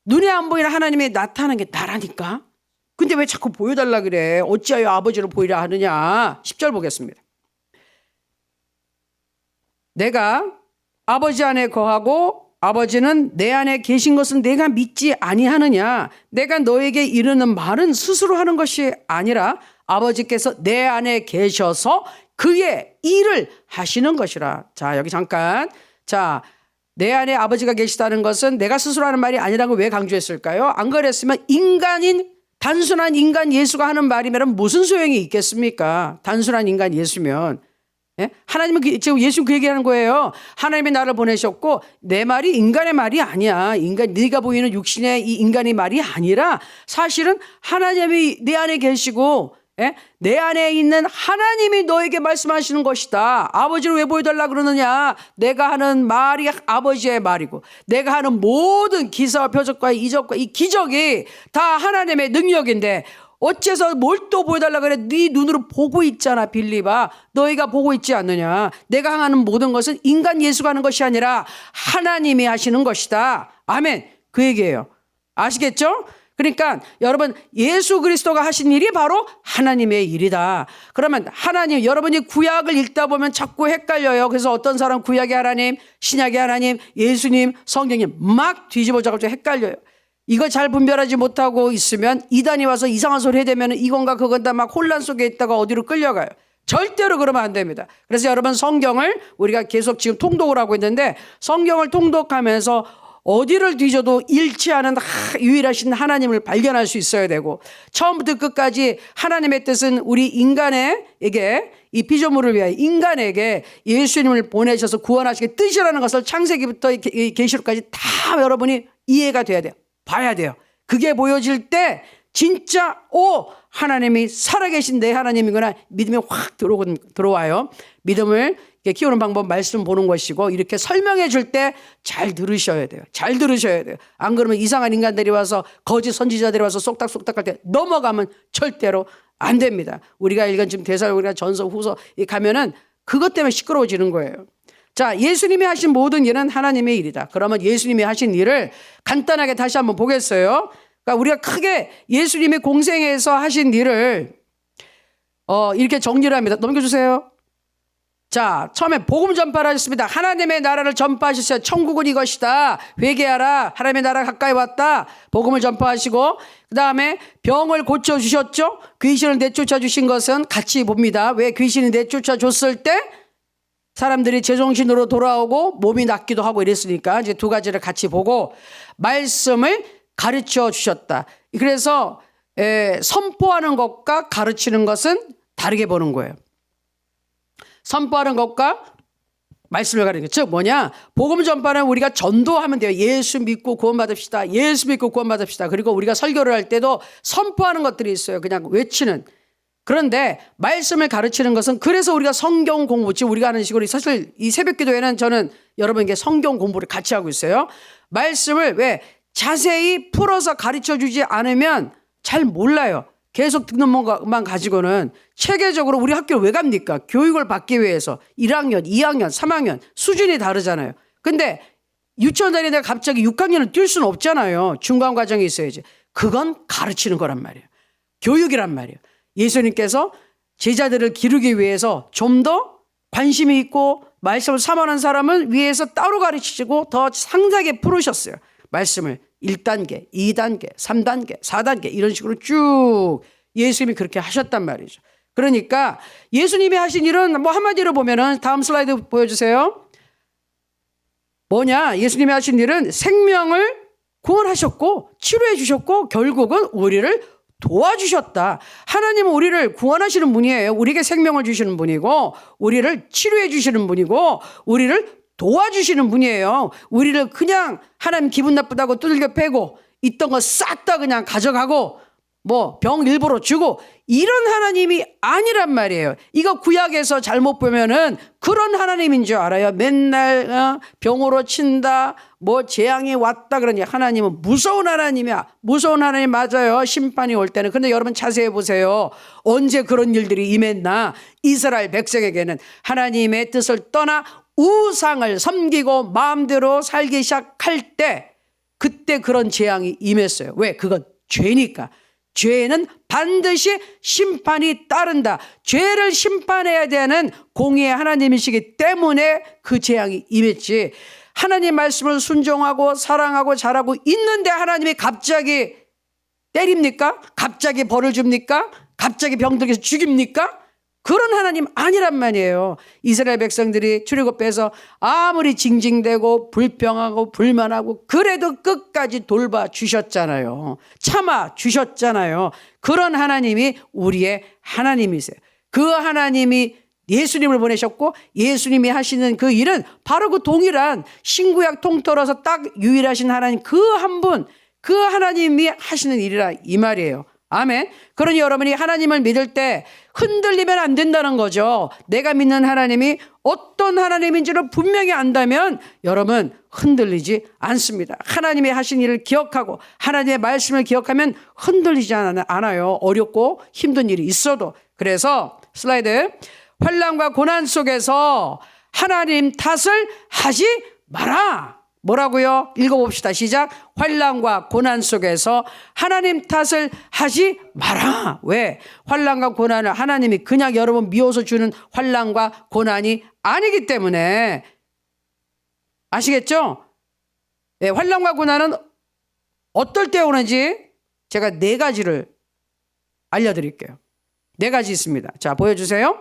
눈에 안 보이는 하나님이 나타나는 게 나라니까. 근데 왜 자꾸 보여달라 그래? 어찌하여 아버지를 보이라 하느냐. 10절 보겠습니다. 내가 아버지 안에 거하고 아버지는 내 안에 계신 것은 내가 믿지 아니하느냐. 내가 너에게 이르는 말은 스스로 하는 것이 아니라 아버지께서 내 안에 계셔서 그의 일을 하시는 것이라. 자, 여기 잠깐. 자, 내 안에 아버지가 계시다는 것은 내가 스스로 하는 말이 아니라고 왜 강조했을까요? 안 그랬으면 단순한 인간 예수가 하는 말이면 무슨 소용이 있겠습니까? 단순한 인간 예수면. 예? 하나님은 지금 예수 그 얘기하는 거예요. 하나님이 나를 보내셨고 내 말이 인간의 말이 아니야. 네가 보이는 육신의 이 인간의 말이 아니라 사실은 하나님이 내 안에 계시고 내 안에 있는 하나님이 너에게 말씀하시는 것이다. 아버지를 왜 보여달라 그러느냐. 내가 하는 말이 아버지의 말이고 내가 하는 모든 기사와 표적과 이적과 이 기적이 다 하나님의 능력인데 어째서 뭘 또 보여달라 그래. 네 눈으로 보고 있잖아 빌립아. 너희가 보고 있지 않느냐. 내가 하는 모든 것은 인간 예수가 하는 것이 아니라 하나님이 하시는 것이다. 아멘. 그 얘기예요. 아시겠죠? 그러니까 여러분 예수 그리스도가 하신 일이 바로 하나님의 일이다. 그러면 하나님, 여러분이 구약을 읽다 보면 자꾸 헷갈려요. 그래서 어떤 사람 구약의 하나님, 신약의 하나님, 예수님, 성경님 막 뒤집어져가지고 헷갈려요. 이거 잘 분별하지 못하고 있으면 이단이 와서 이상한 소리 해대면 이건가 그건가 막 혼란 속에 있다가 어디로 끌려가요. 절대로 그러면 안 됩니다. 그래서 여러분 성경을 우리가 계속 지금 통독을 하고 있는데 성경을 통독하면서 어디를 뒤져도 일치하는 유일하신 하나님을 발견할 수 있어야 되고 처음부터 끝까지 하나님의 뜻은 우리 인간에게 이 피조물을 위하여 인간에게 예수님을 보내셔서 구원하시기 뜻이라는 것을 창세기부터 계시록까지 다 여러분이 이해가 돼야 돼요. 봐야 돼요. 그게 보여질 때 진짜 하나님이 살아계신 내 하나님이구나 믿음이 확 들어와요. 믿음을 키우는 방법 말씀 보는 것이고 이렇게 설명해 줄 때 잘 들으셔야 돼요. 잘 들으셔야 돼요. 안 그러면 이상한 인간들이 와서 거짓 선지자들이 와서 쏙닥쏙닥 할 때 넘어가면 절대로 안 됩니다. 우리가 읽은 지금 데살로니가 전서 후서 가면은 그것 때문에 시끄러워지는 거예요. 자, 예수님이 하신 모든 일은 하나님의 일이다. 그러면 예수님이 하신 일을 간단하게 다시 한번 보겠어요. 그러니까 우리가 크게 예수님이 공생에서 하신 일을 이렇게 정리를 합니다. 넘겨주세요. 자, 처음에 복음 전파를 하셨습니다. 하나님의 나라를 전파하셨어요. 천국은 이것이다. 회개하라. 하나님의 나라가 가까이 왔다. 복음을 전파하시고 그 다음에 병을 고쳐주셨죠. 귀신을 내쫓아 주신 것은 같이 봅니다. 왜 귀신이 내쫓아 줬을 때 사람들이 제정신으로 돌아오고 몸이 낫기도 하고 이랬으니까 이제 두 가지를 같이 보고 말씀을 가르쳐 주셨다. 그래서 선포하는 것과 가르치는 것은 다르게 보는 거예요. 선포하는 것과 말씀을 가르치는 것. 즉 뭐냐? 복음 전파는 우리가 전도하면 돼요. 예수 믿고 구원받읍시다. 예수 믿고 구원받읍시다. 그리고 우리가 설교를 할 때도 선포하는 것들이 있어요. 그냥 외치는. 그런데 말씀을 가르치는 것은 그래서 우리가 성경 공부, 지금 우리가 하는 식으로 사실 이 새벽 기도회는 저는 여러분에게 성경 공부를 같이 하고 있어요. 말씀을 왜 자세히 풀어서 가르쳐 주지 않으면 잘 몰라요. 계속 듣는 것만 가지고는 체계적으로 우리 학교를 왜 갑니까? 교육을 받기 위해서 1학년, 2학년, 3학년 수준이 다르잖아요. 근데 유치원 다니다가 갑자기 6학년을 뛸 수는 없잖아요. 중간 과정이 있어야지. 그건 가르치는 거란 말이에요. 교육이란 말이에요. 예수님께서 제자들을 기르기 위해서 좀 더 관심이 있고 말씀을 사모하는 사람을 위해서 따로 가르치시고 더 상세하게 풀으셨어요. 말씀을 1단계, 2단계, 3단계, 4단계 이런 식으로 쭉 예수님이 그렇게 하셨단 말이죠. 그러니까 예수님이 하신 일은 뭐 한마디로 보면은 다음 슬라이드 보여주세요. 뭐냐? 예수님이 하신 일은 생명을 구원하셨고 치료해 주셨고 결국은 우리를 도와주셨다. 하나님은 우리를 구원하시는 분이에요. 우리에게 생명을 주시는 분이고 우리를 치료해 주시는 분이고 우리를 도와주시는 분이에요. 우리를 그냥 하나님 기분 나쁘다고 두들겨 패고 있던 거 싹 다 그냥 가져가고 뭐 병 일부러 주고 이런 하나님이 아니란 말이에요. 이거 구약에서 잘못 보면은 그런 하나님인 줄 알아요. 맨날 병으로 친다, 뭐 재앙이 왔다 그러니 하나님은 무서운 하나님이야. 무서운 하나님 맞아요. 심판이 올 때는. 근데 여러분 자세히 보세요. 언제 그런 일들이 임했나? 이스라엘 백성에게는 하나님의 뜻을 떠나 우상을 섬기고 마음대로 살기 시작할 때 그때 그런 재앙이 임했어요. 왜? 그건 죄니까. 죄는 반드시 심판이 따른다. 죄를 심판해야 되는 공의의 하나님이시기 때문에 그 재앙이 임했지. 하나님 말씀을 순종하고 사랑하고 잘하고 있는데 하나님이 갑자기 때립니까? 갑자기 벌을 줍니까? 갑자기 병들게 죽입니까? 그런 하나님 아니란 말이에요. 이스라엘 백성들이 출애굽해서 아무리 징징대고 불평하고 불만하고 그래도 끝까지 돌봐주셨잖아요. 참아주셨잖아요. 그런 하나님이 우리의 하나님이세요. 그 하나님이 예수님을 보내셨고 예수님이 하시는 그 일은 바로 그 동일한 신구약 통틀어서 딱 유일하신 하나님 그 한 분, 그 하나님이 하시는 일이라 이 말이에요. 아멘. 그러니 여러분이 하나님을 믿을 때 흔들리면 안 된다는 거죠. 내가 믿는 하나님이 어떤 하나님인지를 분명히 안다면 여러분 흔들리지 않습니다. 하나님이 하신 일을 기억하고 하나님의 말씀을 기억하면 흔들리지 않아요. 어렵고 힘든 일이 있어도. 그래서 슬라이드. 환난과 고난 속에서 하나님 탓을 하지 마라. 뭐라고요? 읽어봅시다. 시작. 환난과 고난 속에서 하나님 탓을 하지 마라. 왜? 환난과 고난을 하나님이 그냥 여러분 미워서 주는 환난과 고난이 아니기 때문에. 아시겠죠? 네, 환난과 고난은 어떨 때 오는지 제가 4가지를 알려드릴게요. 4가지 있습니다. 자, 보여주세요.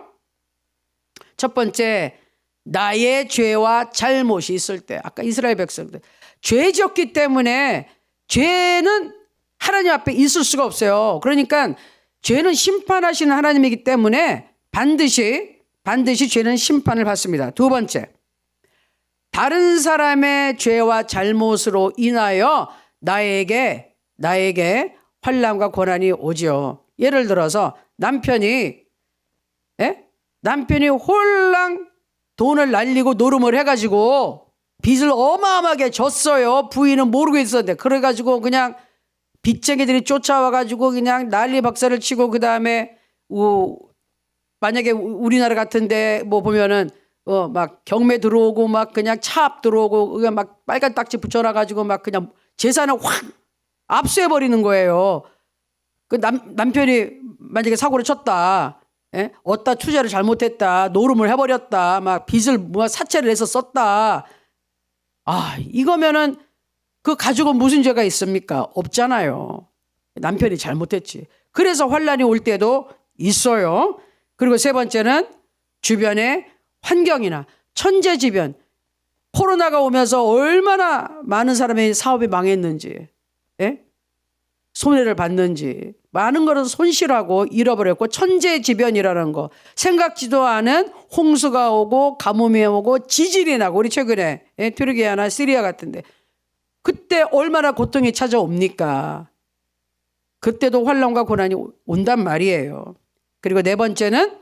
첫 번째, 나의 죄와 잘못이 있을 때. 아까 이스라엘 백성들 죄 지었기 때문에 죄는 하나님 앞에 있을 수가 없어요. 그러니까 죄는 심판하시는 하나님이기 때문에 반드시 죄는 심판을 받습니다. 두 번째, 다른 사람의 죄와 잘못으로 인하여 나에게 환난과 고난이 오지요. 예를 들어서 남편이 홀랑 돈을 날리고 노름을 해가지고 빚을 어마어마하게 졌어요. 부인은 모르고 있었는데. 그래가지고 그냥 빚쟁이들이 쫓아와가지고 그냥 난리 박살을 치고 그 다음에 만약에 우리나라 같은데 뭐 보면은 막 경매 들어오고 막 그냥 차 앞 들어오고 그냥 막 빨간 딱지 붙여놔가지고 막 그냥 재산을 확 압수해버리는 거예요. 그 남편이 만약에 사고를 쳤다. 예? 어디다 투자를 잘못했다. 노름을 해버렸다. 막 빚을 뭐 사채를 해서 썼다. 아, 이거면은 그 가족은 무슨 죄가 있습니까? 없잖아요. 남편이 잘못했지. 그래서 환난이 올 때도 있어요. 그리고 세 번째는 주변의 환경이나 천재지변. 코로나가 오면서 얼마나 많은 사람의 사업이 망했는지, 예? 손해를 받는지, 많은 것을 손실하고 잃어버렸고, 천재지변이라는 거, 생각지도 않은 홍수가 오고 가뭄이 오고 지진이 나고, 우리 최근에 튀르기아나 시리아 같은데 그때 얼마나 고통이 찾아옵니까? 그때도 환난과 고난이 온단 말이에요. 그리고 네 번째는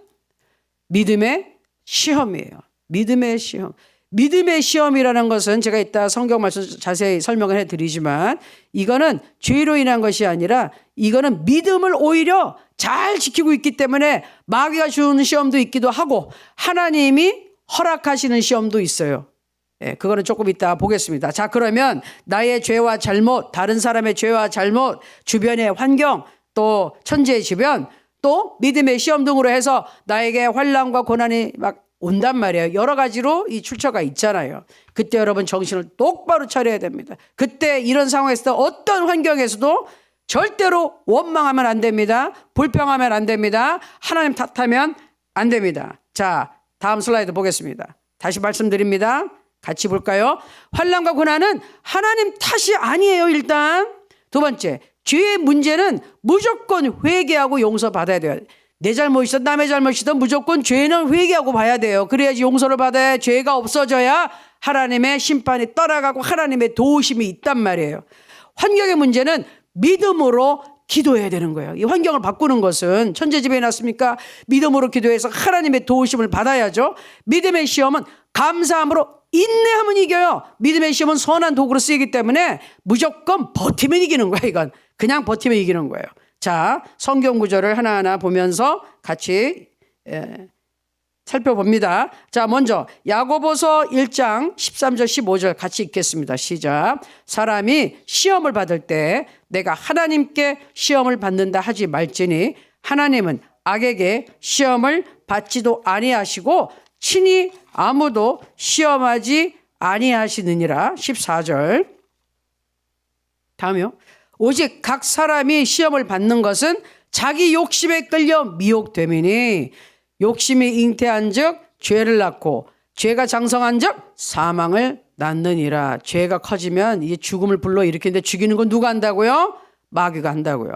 믿음의 시험이에요. 믿음의 시험. 믿음의 시험이라는 것은 제가 이따 성경 말씀 자세히 설명을 해드리지만 이거는 죄로 인한 것이 아니라 이거는 믿음을 오히려 잘 지키고 있기 때문에 마귀가 주는 시험도 있기도 하고 하나님이 허락하시는 시험도 있어요. 예, 그거는 조금 이따 보겠습니다. 자, 그러면 나의 죄와 잘못, 다른 사람의 죄와 잘못, 주변의 환경, 또 천재지변, 또 믿음의 시험 등으로 해서 나에게 환난과 고난이 막 온단 말이에요. 여러 가지로 이 출처가 있잖아요. 그때 여러분 정신을 똑바로 차려야 됩니다. 그때 이런 상황에서 어떤 환경에서도 절대로 원망하면 안 됩니다. 불평하면 안 됩니다. 하나님 탓하면 안 됩니다. 자, 다음 슬라이드 보겠습니다. 다시 말씀드립니다. 같이 볼까요? 환난과 고난은 하나님 탓이 아니에요. 일단 두 번째, 죄의 문제는 무조건 회개하고 용서받아야 돼요. 내 잘못이든 남의 잘못이든 무조건 죄는 회개하고 봐야 돼요. 그래야지 용서를 받아야 죄가 없어져야 하나님의 심판이 떠나가고 하나님의 도우심이 있단 말이에요. 환경의 문제는 믿음으로 기도해야 되는 거예요. 이 환경을 바꾸는 것은 천재지변이 났습니까? 믿음으로 기도해서 하나님의 도우심을 받아야죠. 믿음의 시험은 감사함으로 인내하면 이겨요. 믿음의 시험은 선한 도구로 쓰이기 때문에 무조건 버티면 이기는 거예요. 이건 그냥 버티면 이기는 거예요. 자, 성경 구절을 하나하나 보면서 같이 살펴봅니다. 자, 먼저 야고보서 1장 13절 15절 같이 읽겠습니다. 시작. 사람이 시험을 받을 때 내가 하나님께 시험을 받는다 하지 말지니 하나님은 악에게 시험을 받지도 아니하시고 친히 아무도 시험하지 아니하시느니라. 14절. 다음이요. 오직 각 사람이 시험을 받는 것은 자기 욕심에 끌려 미혹됨이니 욕심이 잉태한 즉 죄를 낳고 죄가 장성한 즉 사망을 낳느니라. 죄가 커지면 이게 죽음을 불러일으키는데 죽이는 건 누가 한다고요? 마귀가 한다고요.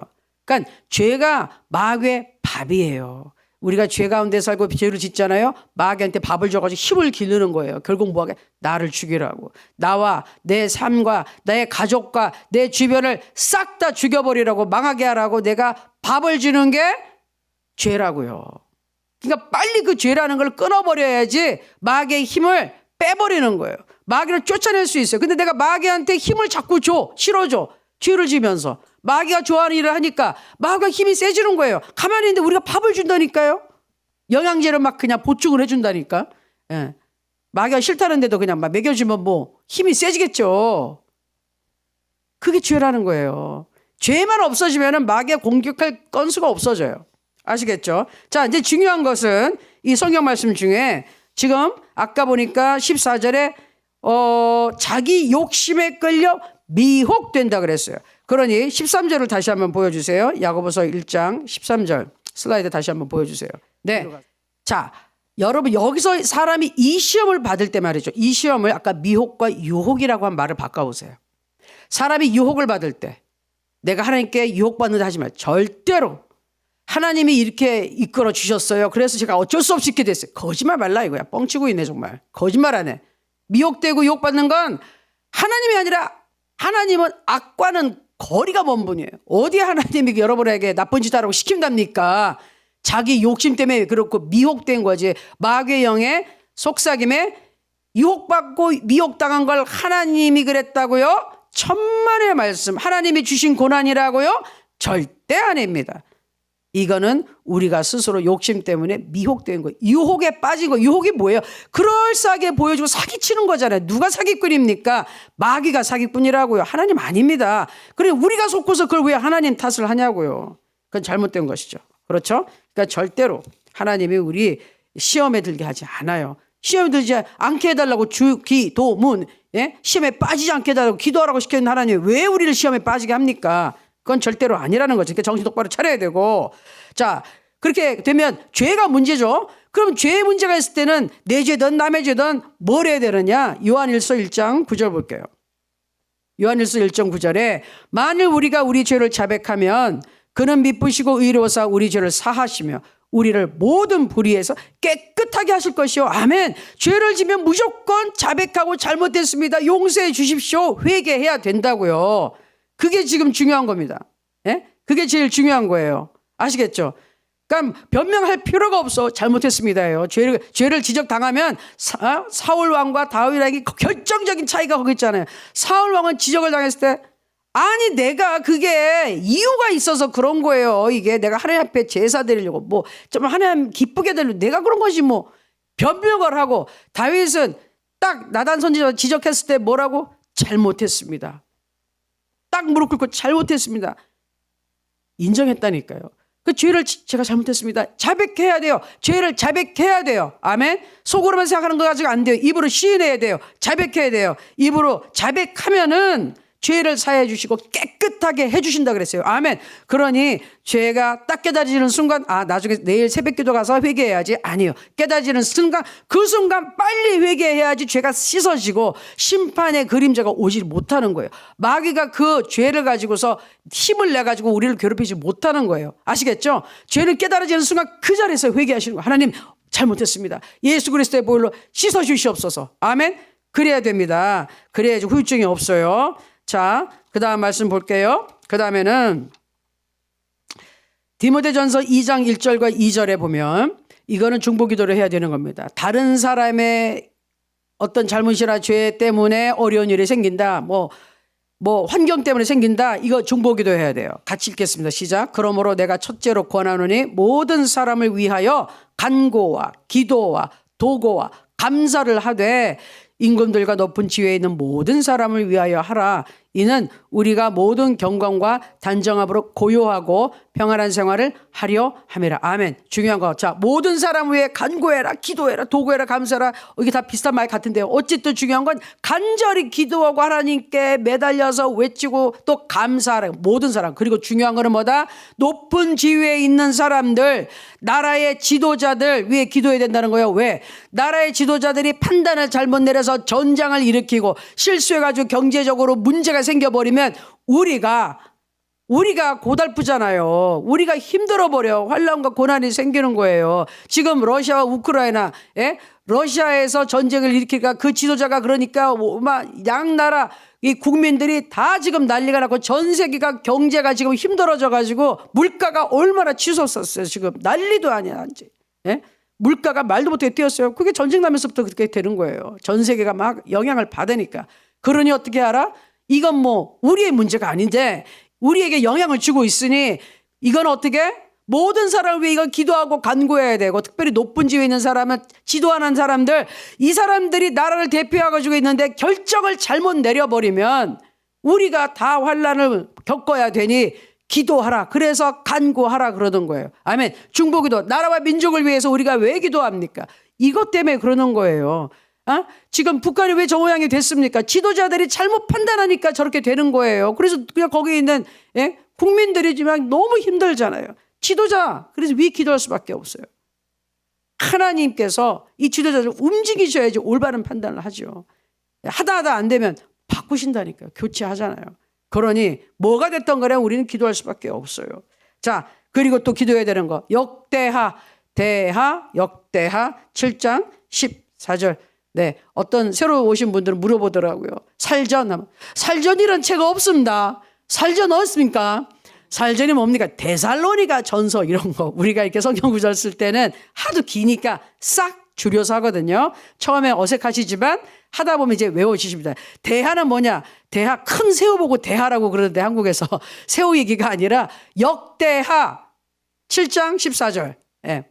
그러니까 죄가 마귀의 밥이에요. 우리가 죄 가운데 살고 죄를 짓잖아요. 마귀한테 밥을 줘가지고 힘을 기르는 거예요. 결국 뭐하게? 나를 죽이라고. 나와 내 삶과 나의 가족과 내 주변을 싹 다 죽여버리라고, 망하게 하라고 내가 밥을 주는 게 죄라고요. 그러니까 빨리 그 죄라는 걸 끊어버려야지 마귀의 힘을 빼버리는 거예요. 마귀를 쫓아낼 수 있어요. 근데 내가 마귀한테 힘을 자꾸 줘, 실어줘. 죄를 지면서. 마귀가 좋아하는 일을 하니까 마귀가 힘이 세지는 거예요. 가만히 있는데 우리가 밥을 준다니까요. 영양제를 막 그냥 보충을 해준다니까. 예. 마귀가 싫다는데도 그냥 막 먹여주면 뭐 힘이 세지겠죠. 그게 죄라는 거예요. 죄만 없어지면 마귀가 공격할 건수가 없어져요. 아시겠죠? 자, 이제 중요한 것은 이 성경 말씀 중에 지금 아까 보니까 14절에 자기 욕심에 끌려 미혹된다 그랬어요. 그러니 13절을 다시 한번 보여주세요. 야고보서 1장 13절 슬라이드 다시 한번 보여주세요. 네. 자, 여러분 여기서 사람이 이 시험을 받을 때 말이죠. 이 시험을 아까 미혹과 유혹이라고 한 말을 바꿔보세요. 사람이 유혹을 받을 때 내가 하나님께 유혹받는다 하지 말. 절대로 하나님이 이렇게 이끌어 주셨어요. 그래서 제가 어쩔 수 없이 이렇게 됐어요. 거짓말 말라 이거야. 뻥치고 있네 정말. 거짓말 안 해. 미혹되고 유혹받는 건 하나님이 아니라 하나님은 악과는 거리가 먼 분이에요. 어디 하나님이 여러분에게 나쁜 짓 하라고 시킨답니까? 자기 욕심 때문에 그렇고 미혹된 거지. 마귀의 영에 속삭임에 유혹받고 미혹당한 걸 하나님이 그랬다고요? 천만의 말씀. 하나님이 주신 고난이라고요? 절대 아닙니다. 이거는 우리가 스스로 욕심 때문에 미혹된 거예요. 유혹에 빠진 거. 유혹이 뭐예요? 그럴싸하게 보여주고 사기치는 거잖아요. 누가 사기꾼입니까? 마귀가 사기꾼이라고요. 하나님 아닙니다. 그래 우리가 속고서 그걸 왜 하나님 탓을 하냐고요. 그건 잘못된 것이죠. 그렇죠? 그러니까 절대로 하나님이 우리 시험에 들게 하지 않아요. 시험에 들지 않게 해달라고 기도문, 예? 시험에 빠지지 않게 해달라고 기도하라고 시켰는 하나님이 왜 우리를 시험에 빠지게 합니까? 그건 절대로 아니라는 거죠. 그러니까 정신 똑바로 차려야 되고. 자, 그렇게 되면 죄가 문제죠. 그럼 죄의 문제가 있을 때는 내 죄든 남의 죄든 뭘 해야 되느냐? 요한일서 1장 9절 볼게요. 요한일서 1장 9절에 만일 우리가 우리 죄를 자백하면 그는 미쁘시고 의로워서 우리 죄를 사하시며 우리를 모든 불의에서 깨끗하게 하실 것이요. 아멘. 죄를 지면 무조건 자백하고 잘못됐습니다. 용서해 주십시오. 회개해야 된다고요. 그게 지금 중요한 겁니다. 예? 그게 제일 중요한 거예요. 아시겠죠? 그러니까 변명할 필요가 없어. 잘못했습니다요. 죄를 지적당하면 사울 왕과 다윗 왕이 결정적인 차이가 거기 있잖아요. 사울 왕은 지적을 당했을 때 아니 내가 그게 이유가 있어서 그런 거예요. 이게 내가 하나님 앞에 제사 드리려고 뭐 좀 하나님 기쁘게 드리려고 내가 그런 거지 뭐. 변명을 하고 다윗은 딱 나단 선지자 지적했을 때 뭐라고? 잘못했습니다. 딱 무릎 꿇고 잘못했습니다. 인정했다니까요. 그 죄를 제가 잘못했습니다. 자백해야 돼요. 죄를 자백해야 돼요. 아멘. 속으로만 생각하는 거 가지고 안 돼요. 입으로 시인해야 돼요. 자백해야 돼요. 입으로 자백하면은 죄를 사해 주시고 깨끗하게 해 주신다 그랬어요. 아멘. 그러니 죄가 딱 깨달아지는 순간 나중에 내일 새벽기도 가서 회개해야지. 아니요. 깨달아지는 순간 그 순간 빨리 회개해야지 죄가 씻어지고 심판의 그림자가 오지 못하는 거예요. 마귀가 그 죄를 가지고서 힘을 내 가지고 우리를 괴롭히지 못하는 거예요. 아시겠죠? 죄는 깨달아지는 순간 그 자리에서 회개하시는 거예요. 하나님 잘못했습니다. 예수 그리스도의 보혈로 씻어 주시옵소서. 아멘. 그래야 됩니다. 그래야지 후유증이 없어요. 자, 그 다음 말씀 볼게요. 그 다음에는 디모데전서 2장 1절과 2절에 보면 이거는 중보기도를 해야 되는 겁니다. 다른 사람의 어떤 잘못이나 죄 때문에 어려운 일이 생긴다. 뭐 환경 때문에 생긴다. 이거 중보기도 해야 돼요. 같이 읽겠습니다. 시작. 그러므로 내가 첫째로 권하노니 모든 사람을 위하여 간구와 기도와 도고와 감사를 하되 임금들과 높은 지위에 있는 모든 사람을 위하여 하라. 이는 우리가 모든 경건과 단정함으로 고요하고 평안한 생활을 하려 함이라. 아멘. 중요한 거. 자, 모든 사람 위해 간구해라, 기도해라, 도구해라, 감사해라. 이게 다 비슷한 말 같은데요. 어쨌든 중요한 건 간절히 기도하고 하나님께 매달려서 외치고 또 감사하라. 모든 사람. 그리고 중요한 거는 뭐다? 높은 지위에 있는 사람들, 나라의 지도자들 위해 기도해야 된다는 거예요. 왜? 나라의 지도자들이 판단을 잘못 내려서 전장을 일으키고 실수해가지고 경제적으로 문제가 생겨버리면 우리가 고달프잖아요. 우리가 힘들어 버려. 환란과 고난이 생기는 거예요. 지금 러시아와 우크라이나, 러시아에서 전쟁을 일으키니까 그 지도자가 그러니까 양 나라 이 국민들이 다 지금 난리가 나고 전 세계가 경제가 지금 힘들어져 가지고 물가가 얼마나 치솟았어요. 지금 난리도 아니야. 이제. 물가가 말도 못해 뛰었어요. 그게 전쟁 나면서부터 그렇게 되는 거예요. 전 세계가 막 영향을 받으니까. 그러니 어떻게 알아? 이건 뭐 우리의 문제가 아닌데 우리에게 영향을 주고 있으니 이건 어떻게? 모든 사람을 위해 이건 기도하고 간구해야 되고 특별히 높은 지위에 있는 사람은 지도하는 사람들 이 사람들이 나라를 대표해가지고 있는데 결정을 잘못 내려버리면 우리가 다 환란을 겪어야 되니 기도하라. 그래서 간구하라 그러던 거예요. 아멘. 중보기도 나라와 민족을 위해서 우리가 왜 기도합니까? 이것 때문에 그러는 거예요. 지금 북한이 왜 저 모양이 됐습니까? 지도자들이 잘못 판단하니까 저렇게 되는 거예요. 그래서 그냥 거기 있는 국민들이지만 너무 힘들잖아요. 지도자 그래서 위 기도할 수밖에 없어요. 하나님께서 이 지도자를 움직이셔야지 올바른 판단을 하죠. 하다 안 되면 바꾸신다니까요. 교체하잖아요. 그러니 뭐가 됐던 거래 우리는 기도할 수밖에 없어요. 자, 그리고 또 기도해야 되는 거 역대하 7장 14절. 네, 어떤 새로 오신 분들은 물어보더라고요. 살전이란 책가 없습니다. 살전 어딨습니까? 살전이 뭡니까? 데살로니가 전서 이런 거. 우리가 이렇게 성경 구절 쓸 때는 하도 기니까 싹 줄여서 하거든요. 처음에 어색하시지만 하다 보면 이제 외워지십니다. 대하는 뭐냐? 대하 큰 새우 보고 대하라고 그러는데 한국에서 새우 얘기가 아니라 역대하 7장 14절.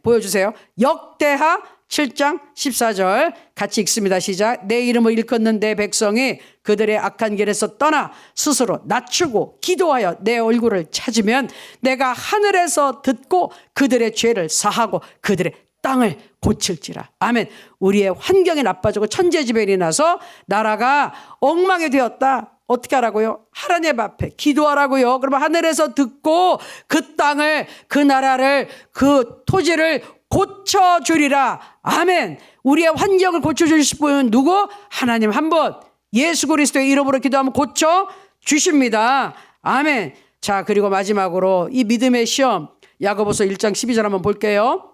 보여주세요. 역대하 7장 14절 같이 읽습니다. 시작. 내 이름을 일컫는 내 백성이 그들의 악한 길에서 떠나 스스로 낮추고 기도하여 내 얼굴을 찾으면 내가 하늘에서 듣고 그들의 죄를 사하고 그들의 땅을 고칠지라. 아멘. 우리의 환경이 나빠지고 천재지변이 나서 나라가 엉망이 되었다. 어떻게 하라고요? 하나님 앞에 기도하라고요. 그러면 하늘에서 듣고 그 땅을 그 나라를 그 토지를 고쳐주리라. 아멘. 우리의 환경을 고쳐주실 분은 누구? 하나님 한 분. 예수 그리스도의 이름으로 기도하면 고쳐주십니다. 아멘. 자, 그리고 마지막으로 이 믿음의 시험 야고보서 1장 12절 한번 볼게요.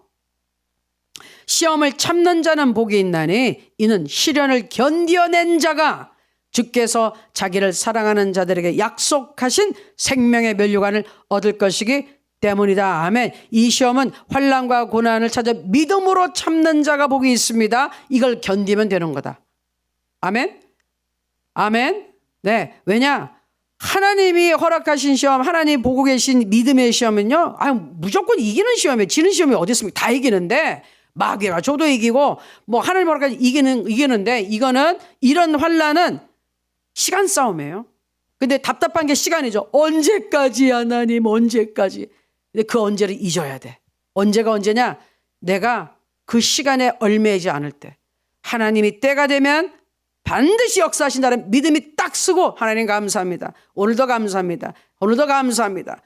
시험을 참는 자는 복이 있나니 이는 시련을 견디어낸 자가 주께서 자기를 사랑하는 자들에게 약속하신 생명의 면류관을 얻을 것이기 때문이다. 아멘. 이 시험은 환난과 고난을 찾아 믿음으로 참는 자가 복이 있습니다. 이걸 견디면 되는 거다. 아멘. 아멘. 네. 왜냐? 하나님이 허락하신 시험, 하나님 보고 계신 믿음의 시험은요. 무조건 이기는 시험이에요. 지는 시험이 어디 있습니까? 다 이기는데 마귀가 저도 이기고 뭐 하나님 허락하신 이기는데 이거는 이런 환난은 시간 싸움이에요. 근데 답답한 게 시간이죠. 언제까지 하나님 언제까지. 근데 그 언제를 잊어야 돼. 언제가 언제냐? 내가 그 시간에 얽매이지 않을 때. 하나님이 때가 되면 반드시 역사하신다는 믿음이 딱 쓰고 하나님 감사합니다. 오늘도 감사합니다. 오늘도 감사합니다.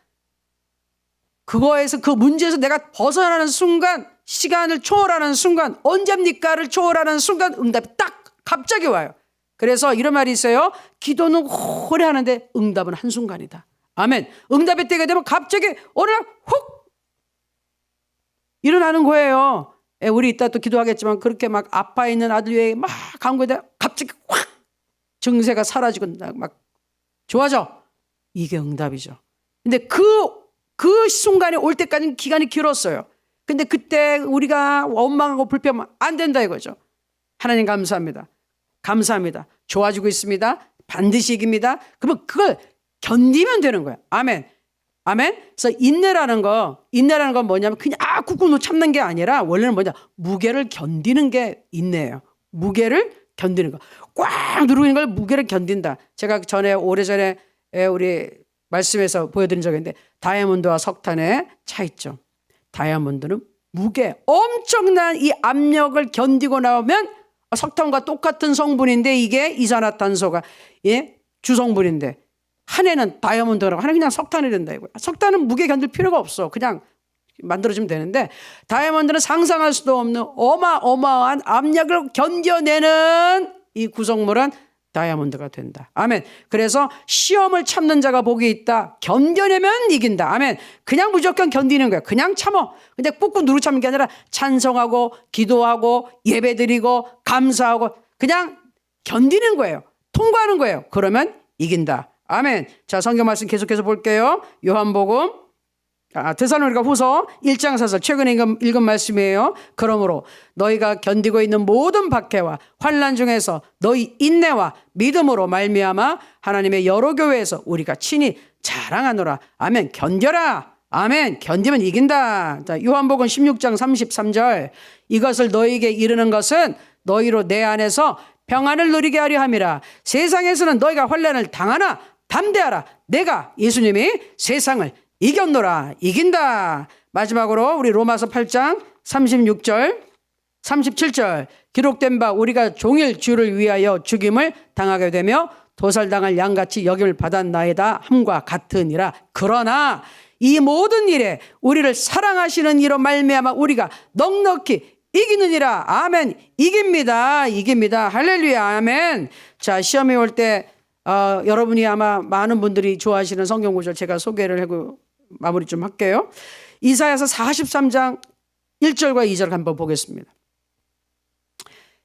그거에서 그 문제에서 내가 벗어나는 순간 시간을 초월하는 순간 언제입니까를 초월하는 순간 응답이 딱 갑자기 와요. 그래서 이런 말이 있어요. 기도는 오래 하는데 응답은 한순간이다. 아멘. 응답의 때가 되면 갑자기 어느 날 훅 일어나는 거예요. 우리 이따 또 기도하겠지만 그렇게 막 아파 있는 아들 위에 막 간구하다 갑자기 확 증세가 사라지고 막 좋아져. 이게 응답이죠. 근데 그 순간에 올 때까지는 기간이 길었어요. 근데 그때 우리가 원망하고 불평하면 안 된다 이거죠. 하나님 감사합니다. 감사합니다. 좋아지고 있습니다. 반드시 이깁니다. 그러면 그걸 견디면 되는 거예요. 아멘. 아멘. 그래서 인내라는 건 뭐냐면 그냥 꾹꾹 참는 게 아니라 원래는 뭐냐, 무게를 견디는 게 인내예요. 무게를 견디는 거. 꽉 누르고 있는 걸 무게를 견딘다. 제가 오래전에 우리 말씀에서 보여드린 적이 있는데 다이아몬드와 석탄의 차이점. 다이아몬드는 무게, 엄청난 이 압력을 견디고 나오면 석탄과 똑같은 성분인데 이게 이산화탄소가 주성분인데 한 해는 다이아몬드라고 하나 그냥 석탄이 된다 이거야. 석탄은 무게 견딜 필요가 없어. 그냥 만들어주면 되는데 다이아몬드는 상상할 수도 없는 어마어마한 압력을 견뎌내는 이 구성물은 다이아몬드가 된다. 아멘. 그래서 시험을 참는 자가 복이 있다. 견뎌내면 이긴다. 아멘. 그냥 무조건 견디는 거야. 그냥 참어. 근데 꾹꾹 누르 참는 게 아니라 찬송하고 기도하고 예배드리고 감사하고 그냥 견디는 거예요. 통과하는 거예요. 그러면 이긴다. 아멘. 자, 성경 말씀 계속해서 볼게요. 요한복음 데살로니가 후서 1장 4절 최근에 읽은 말씀이에요. 그러므로 너희가 견디고 있는 모든 박해와 환난 중에서 너희 인내와 믿음으로 말미암아 하나님의 여러 교회에서 우리가 친히 자랑하노라. 아멘. 견뎌라. 아멘. 견디면 이긴다. 자, 요한복음 16장 33절 이것을 너희에게 이르는 것은 너희로 내 안에서 평안을 누리게 하려 함이라. 세상에서는 너희가 환난을 당하나 담대하라. 내가 예수님이 세상을 이겼노라. 이긴다. 마지막으로 우리 로마서 8장 36절 37절 기록된 바 우리가 종일 주를 위하여 죽임을 당하게 되며 도살당할 양같이 여김을 받았나이다 함과 같으니라. 그러나 이 모든 일에 우리를 사랑하시는 이로 말미암아 우리가 넉넉히 이기느니라. 아멘. 이깁니다. 이깁니다. 할렐루야. 아멘. 자, 시험이 올 때 여러분이 아마 많은 분들이 좋아하시는 성경 구절 제가 소개를 하고 마무리 좀 할게요. 이사야서 43장 1절과 2절 한번 보겠습니다.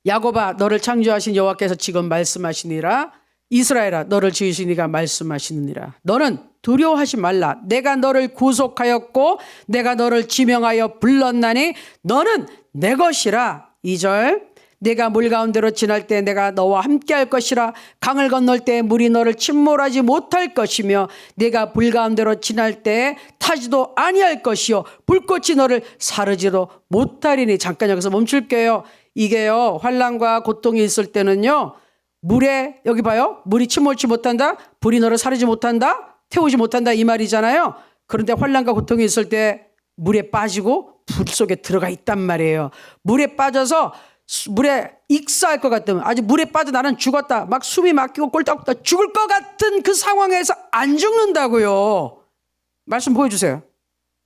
야곱아 너를 창조하신 여호와께서 지금 말씀하시니라. 이스라엘아 너를 지으신 이가 말씀하시느니라. 너는 두려워하지 말라. 내가 너를 구속하였고 내가 너를 지명하여 불렀나니 너는 내 것이라. 2절 내가 물 가운데로 지날 때 내가 너와 함께 할 것이라. 강을 건널 때 물이 너를 침몰하지 못할 것이며 내가 불 가운데로 지날 때 타지도 아니할 것이요 불꽃이 너를 사르지도 못하리니. 잠깐 여기서 멈출게요. 이게요 환난과 고통이 있을 때는요 물에 여기 봐요. 물이 침몰치 못한다. 불이 너를 사르지 못한다. 태우지 못한다 이 말이잖아요. 그런데 환난과 고통이 있을 때 물에 빠지고 불 속에 들어가 있단 말이에요. 물에 빠져서 물에 익사할 것 같으면 아직 물에 빠져 나는 죽었다. 막 숨이 막히고 꼴딱꼴딱 죽을 것 같은 그 상황에서 안 죽는다고요. 말씀 보여주세요.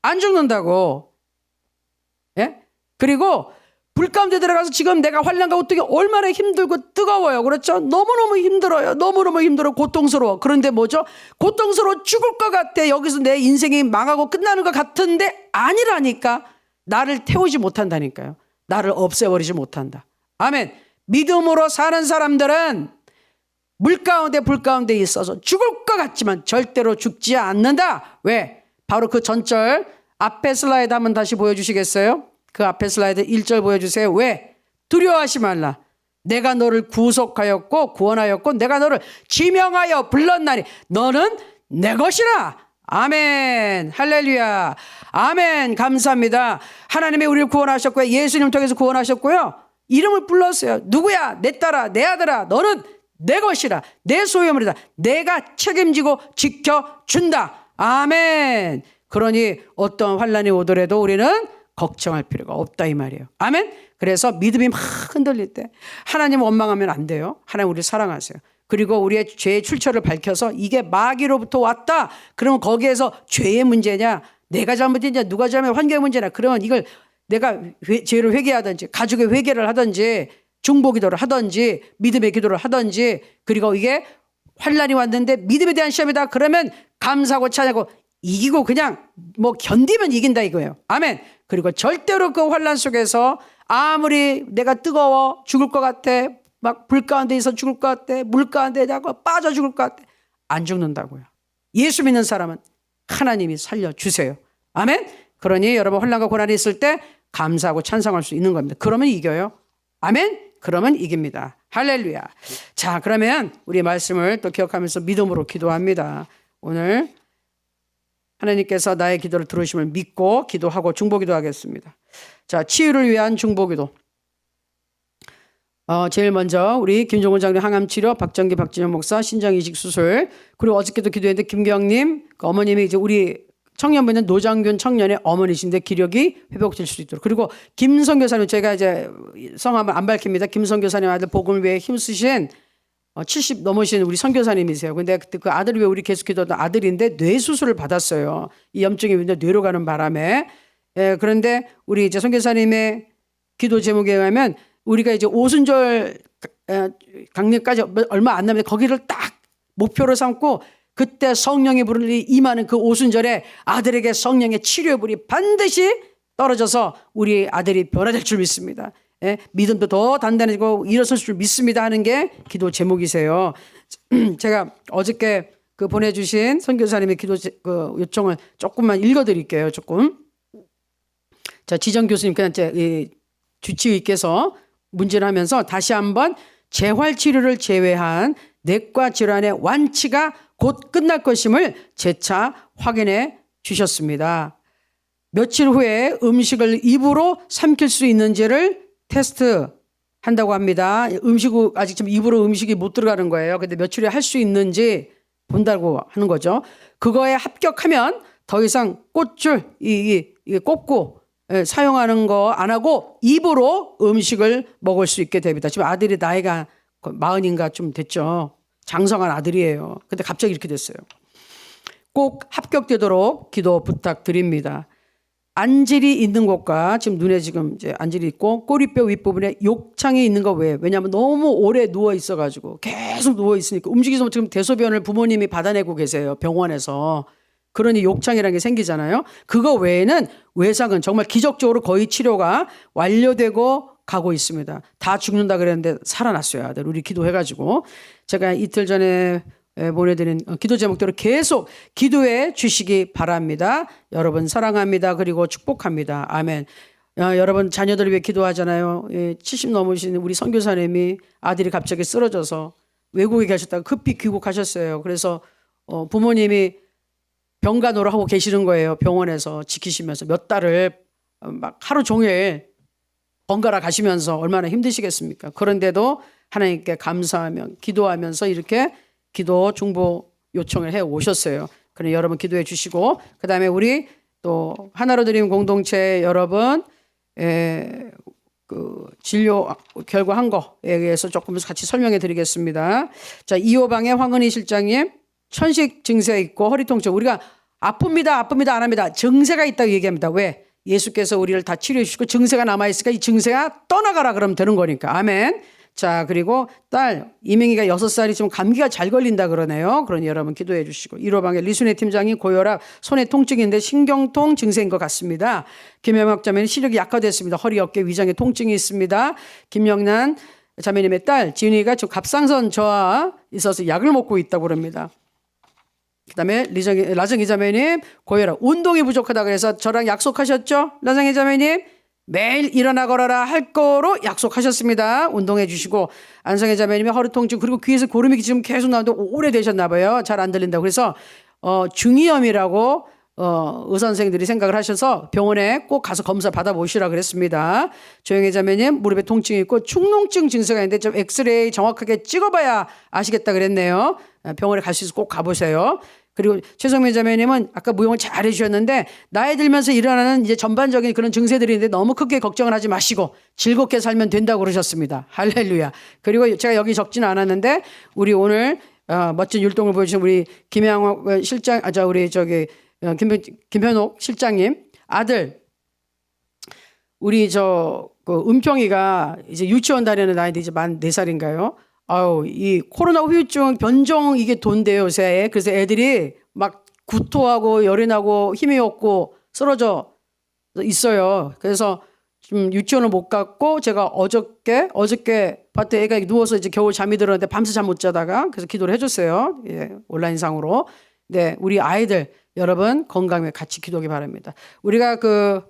안 죽는다고. 예? 그리고 불 가운데 들어가서 지금 내가 환난과 고통이 얼마나 힘들고 뜨거워요. 그렇죠? 너무너무 힘들어요. 너무너무 힘들어 고통스러워. 그런데 뭐죠? 고통스러워 죽을 것 같아. 여기서 내 인생이 망하고 끝나는 것 같은데 아니라니까. 나를 태우지 못한다니까요. 나를 없애버리지 못한다. 아멘. 믿음으로 사는 사람들은 물 가운데 불 가운데 있어서 죽을 것 같지만 절대로 죽지 않는다. 왜? 바로 그 전절 앞에 슬라이드 한번 다시 보여주시겠어요? 그 앞에 슬라이드 1절 보여주세요. 왜? 두려워하지 말라. 내가 너를 구속하였고 구원하였고 내가 너를 지명하여 불렀나니 너는 내 것이라. 아멘. 할렐루야. 아멘. 감사합니다. 하나님이 우리를 구원하셨고요. 예수님 통해서 구원하셨고요. 이름을 불렀어요. 누구야? 내 딸아, 내 아들아, 너는 내 것이라. 내 소유물이다. 내가 책임지고 지켜준다. 아멘. 그러니 어떤 환난이 오더라도 우리는 걱정할 필요가 없다 이 말이에요. 아멘. 그래서 믿음이 막 흔들릴 때 하나님 원망하면 안 돼요. 하나님 우리를 사랑하세요. 그리고 우리의 죄의 출처를 밝혀서 이게 마귀로부터 왔다. 그러면 거기에서 죄의 문제냐, 내가 잘못했냐, 누가 잘못했냐, 환경의 문제냐. 그러면 이걸 내가 죄를 회개하든지 가족의 회개를 하든지 중보기도를 하든지 믿음의 기도를 하든지 그리고 이게 환난이 왔는데 믿음에 대한 시험이다. 그러면 감사하고 찬양하고 이기고 그냥 뭐 견디면 이긴다 이거예요. 아멘. 그리고 절대로 그 환난 속에서 아무리 내가 뜨거워 죽을 것 같아. 막 불 가운데 있어 죽을 것 같아. 물 가운데 자꾸 빠져 죽을 것 같아. 안 죽는다고요. 예수 믿는 사람은 하나님이 살려주세요. 아멘. 그러니 여러분 혼란과 고난이 있을 때 감사하고 찬송할 수 있는 겁니다. 그러면 이겨요. 아멘. 그러면 이깁니다. 할렐루야. 자, 그러면 우리 말씀을 또 기억하면서 믿음으로 기도합니다. 오늘 하나님께서 나의 기도를 들으심을 믿고 기도하고 중보기도 하겠습니다. 자, 치유를 위한 중보기도. 제일 먼저 우리 김종훈 장로님 항암치료, 박정기 박진영 목사 신장이식 수술, 그리고 어저께도 기도했는데 김경님 그 어머님이 이제 우리 청년부는 노장균 청년의 어머니신데 기력이 회복될 수 있도록, 그리고 김성 교사님, 제가 이제 성함을 안 밝힙니다. 김성 교사님 아들 복음을 위해 힘쓰신 70 넘으신 우리 선교사님이세요. 근데 그때 그 아들을 위해 우리 계속 기도하던 아들인데 뇌 수술을 받았어요. 이 염증이 뇌로 가는 바람에. 그런데 우리 이제 선교사님의 기도 제목에 의하면 우리가 이제 오순절 강림까지 얼마 안 남았는데 거기를 딱 목표로 삼고 그때 성령의 불을 임하는 그 오순절에 아들에게 성령의 치료의 불이 반드시 떨어져서 우리 아들이 변화될 줄 믿습니다. 믿음도 더 단단해지고 일어설 줄 믿습니다 하는 게 기도 제목이세요. 제가 어저께 그 보내주신 선교사님의 기도 그 요청을 조금만 읽어드릴게요. 조금. 자, 지정 교수님 그냥 이 주치의께서 문제를 하면서 다시 한번 재활치료를 제외한 내과 질환의 완치가 곧 끝날 것임을 재차 확인해 주셨습니다. 며칠 후에 음식을 입으로 삼킬 수 있는지를 테스트 한다고 합니다. 아직 지금 입으로 음식이 못 들어가는 거예요. 근데 며칠 후에 할 수 있는지 본다고 하는 거죠. 그거에 합격하면 더 이상 꽃줄 꽂고 사용하는 거 안 하고 입으로 음식을 먹을 수 있게 됩니다. 지금 아들이 나이가 40인가 좀 됐죠. 장성한 아들이에요. 근데 갑자기 이렇게 됐어요. 꼭 합격되도록 기도 부탁드립니다. 안질이 있는 곳과 지금 눈에 지금 이제 안질이 있고 꼬리뼈 윗부분에 욕창이 있는 거 왜? 왜냐하면 너무 오래 누워 있어가지고 계속 누워 있으니까 움직이지 못하면 대소변을 부모님이 받아내고 계세요. 병원에서. 그러니 욕창이라는 게 생기잖아요. 그거 외에는 외상은 정말 기적적으로 거의 치료가 완료되고 가고 있습니다. 다 죽는다 그랬는데 살아났어요. 아들 우리 기도해가지고 제가 이틀 전에 보내드린 기도 제목대로 계속 기도해 주시기 바랍니다. 여러분 사랑합니다. 그리고 축복합니다. 아멘. 여러분 자녀들을 위해 기도하잖아요. 70 넘으신 우리 선교사님이 아들이 갑자기 쓰러져서 외국에 계셨다가 급히 귀국하셨어요. 그래서 부모님이 병간호를 하고 계시는 거예요. 병원에서 지키시면서 몇 달을 막 하루 종일 번갈아 가시면서 얼마나 힘드시겠습니까? 그런데도 하나님께 감사하며 기도하면서 이렇게 기도 중보 요청을 해 오셨어요. 그럼 여러분 기도해 주시고 그다음에 우리 또 하나로 드림 공동체 여러분 그 진료 결과한 거에 의해서 조금 같이 설명해 드리겠습니다. 자, 2호방의 황은희 실장님 천식 증세 있고 허리 통증. 우리가 아픕니다 안 합니다. 증세가 있다고 얘기합니다. 왜? 예수께서 우리를 다 치료해 주시고 증세가 남아있으니까 이 증세가 떠나가라 그러면 되는 거니까. 아멘. 자, 그리고 딸 이명희가 6살이 지금 감기가 잘 걸린다 그러네요. 그러니 여러분 기도해 주시고 1호방의 리순애 팀장이 고혈압 손에 통증인데 신경통 증세인 것 같습니다. 김영학 자매는 시력이 약화됐습니다. 허리 어깨 위장에 통증이 있습니다. 김영란 자매님의 딸 지은이가 지금 갑상선 저하 있어서 약을 먹고 있다고 그럽니다. 그다음에 라정희 자매님 고혈압 운동이 부족하다 그래서 저랑 약속하셨죠? 라정희 자매님 매일 일어나 걸어라 할 거로 약속하셨습니다. 운동해 주시고 안성희 자매님의 허리 통증 그리고 귀에서 고름이 지금 계속 나오는데 오래되셨나 봐요. 잘 안 들린다고 그래서 중이염이라고 의사 선생님들이 생각을 하셔서 병원에 꼭 가서 검사 받아보시라 그랬습니다. 조영애 자매님 무릎에 통증이 있고 축농증 증세가 있는데 좀 엑스레이 정확하게 찍어봐야 아시겠다 그랬네요. 병원에 갈 수 있어서 꼭 가보세요. 그리고 최성민 자매님은 아까 무용을 잘 해주셨는데 나이 들면서 일어나는 이제 전반적인 그런 증세들이 있는데 너무 크게 걱정을 하지 마시고 즐겁게 살면 된다고 그러셨습니다. 할렐루야. 그리고 제가 여기 적지는 않았는데 우리 오늘 멋진 율동을 보여주신 우리 김양호 실장, 우리 김현옥 실장님 아들 우리 그 은평이가 이제 유치원 다니는 나이인데 이제 만 4살인가요? 이 코로나 후유증 변종 이게 돈대요 요새. 그래서 애들이 막 구토하고 열이 나고 힘이 없고 쓰러져 있어요. 그래서 지금 유치원을 못 갔고 제가 어저께 밭에 애가 누워서 이제 겨우 잠이 들었는데 밤새 잠 못 자다가 그래서 기도를 해줬어요. 예, 온라인상으로. 네, 우리 아이들 여러분 건강에 같이 기도하기 바랍니다. 우리가 그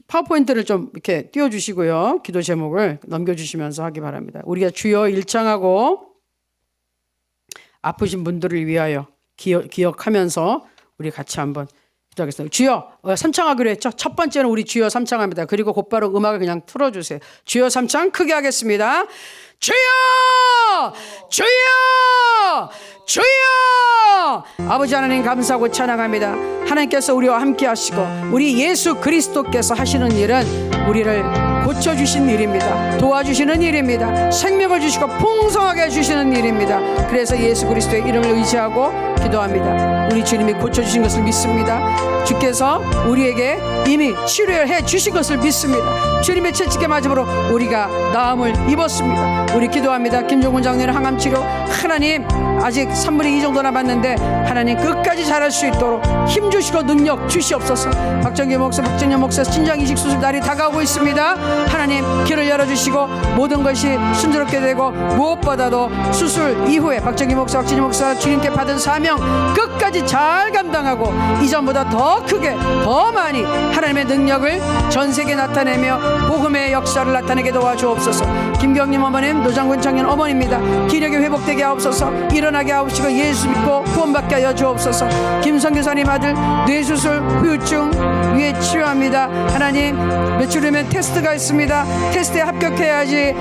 파워포인트를 좀 이렇게 띄워주시고요. 기도 제목을 넘겨주시면서 하기 바랍니다. 우리가 주여 일창하고 아프신 분들을 위하여 기억하면서 우리 같이 한번 기도하겠습니다. 주여 삼창하기로 했죠. 첫 번째는 우리 주여 삼창합니다. 그리고 곧바로 음악을 그냥 틀어주세요. 주여 삼창 크게 하겠습니다. 주여 주여 주여. 아버지 하나님 감사하고 찬양합니다. 하나님께서 우리와 함께 하시고 우리 예수 그리스도께서 하시는 일은 우리를 고쳐주신 일입니다. 도와주시는 일입니다. 생명을 주시고 풍성하게 해주시는 일입니다. 그래서 예수 그리스도의 이름을 의지하고 기도합니다. 우리 주님이 고쳐주신 것을 믿습니다. 주께서 우리에게 이미 치료해 주신 것을 믿습니다. 주님의 채찍에 맞음으로 우리가 나음을 입었습니다. 우리 기도합니다. 김종훈 장로의 항암치료 하나님 아직 3분의 2 정도 남았는데 하나님 끝까지 잘할 수 있도록 힘주시고 능력 주시옵소서. 박정기 목사 박정현 목사 신장이식 수술 날이 다가오고 있습니다. 하나님 길을 열어주시고 모든 것이 순조롭게 되고 무엇보다도 수술 이후에 박정기 목사 박진희 목사 주님께 받은 사명 끝까지 잘 감당하고 이전보다 더 크게 더 많이 하나님의 능력을 전 세계에 나타내며 복음의 역사를 나타내게 도와주옵소서. 김경림 어머님 노장군 청년 어머니입니다. 기력이 회복되게 하옵소서. 일어나게 하옵시고 예수 믿고 구원받게 하여 주옵소서. 김성교사님 아들 뇌수술 후유증 위에 치료합니다. 하나님 며칠 후면 테스트가 있습니다. 테스트에 합격해야지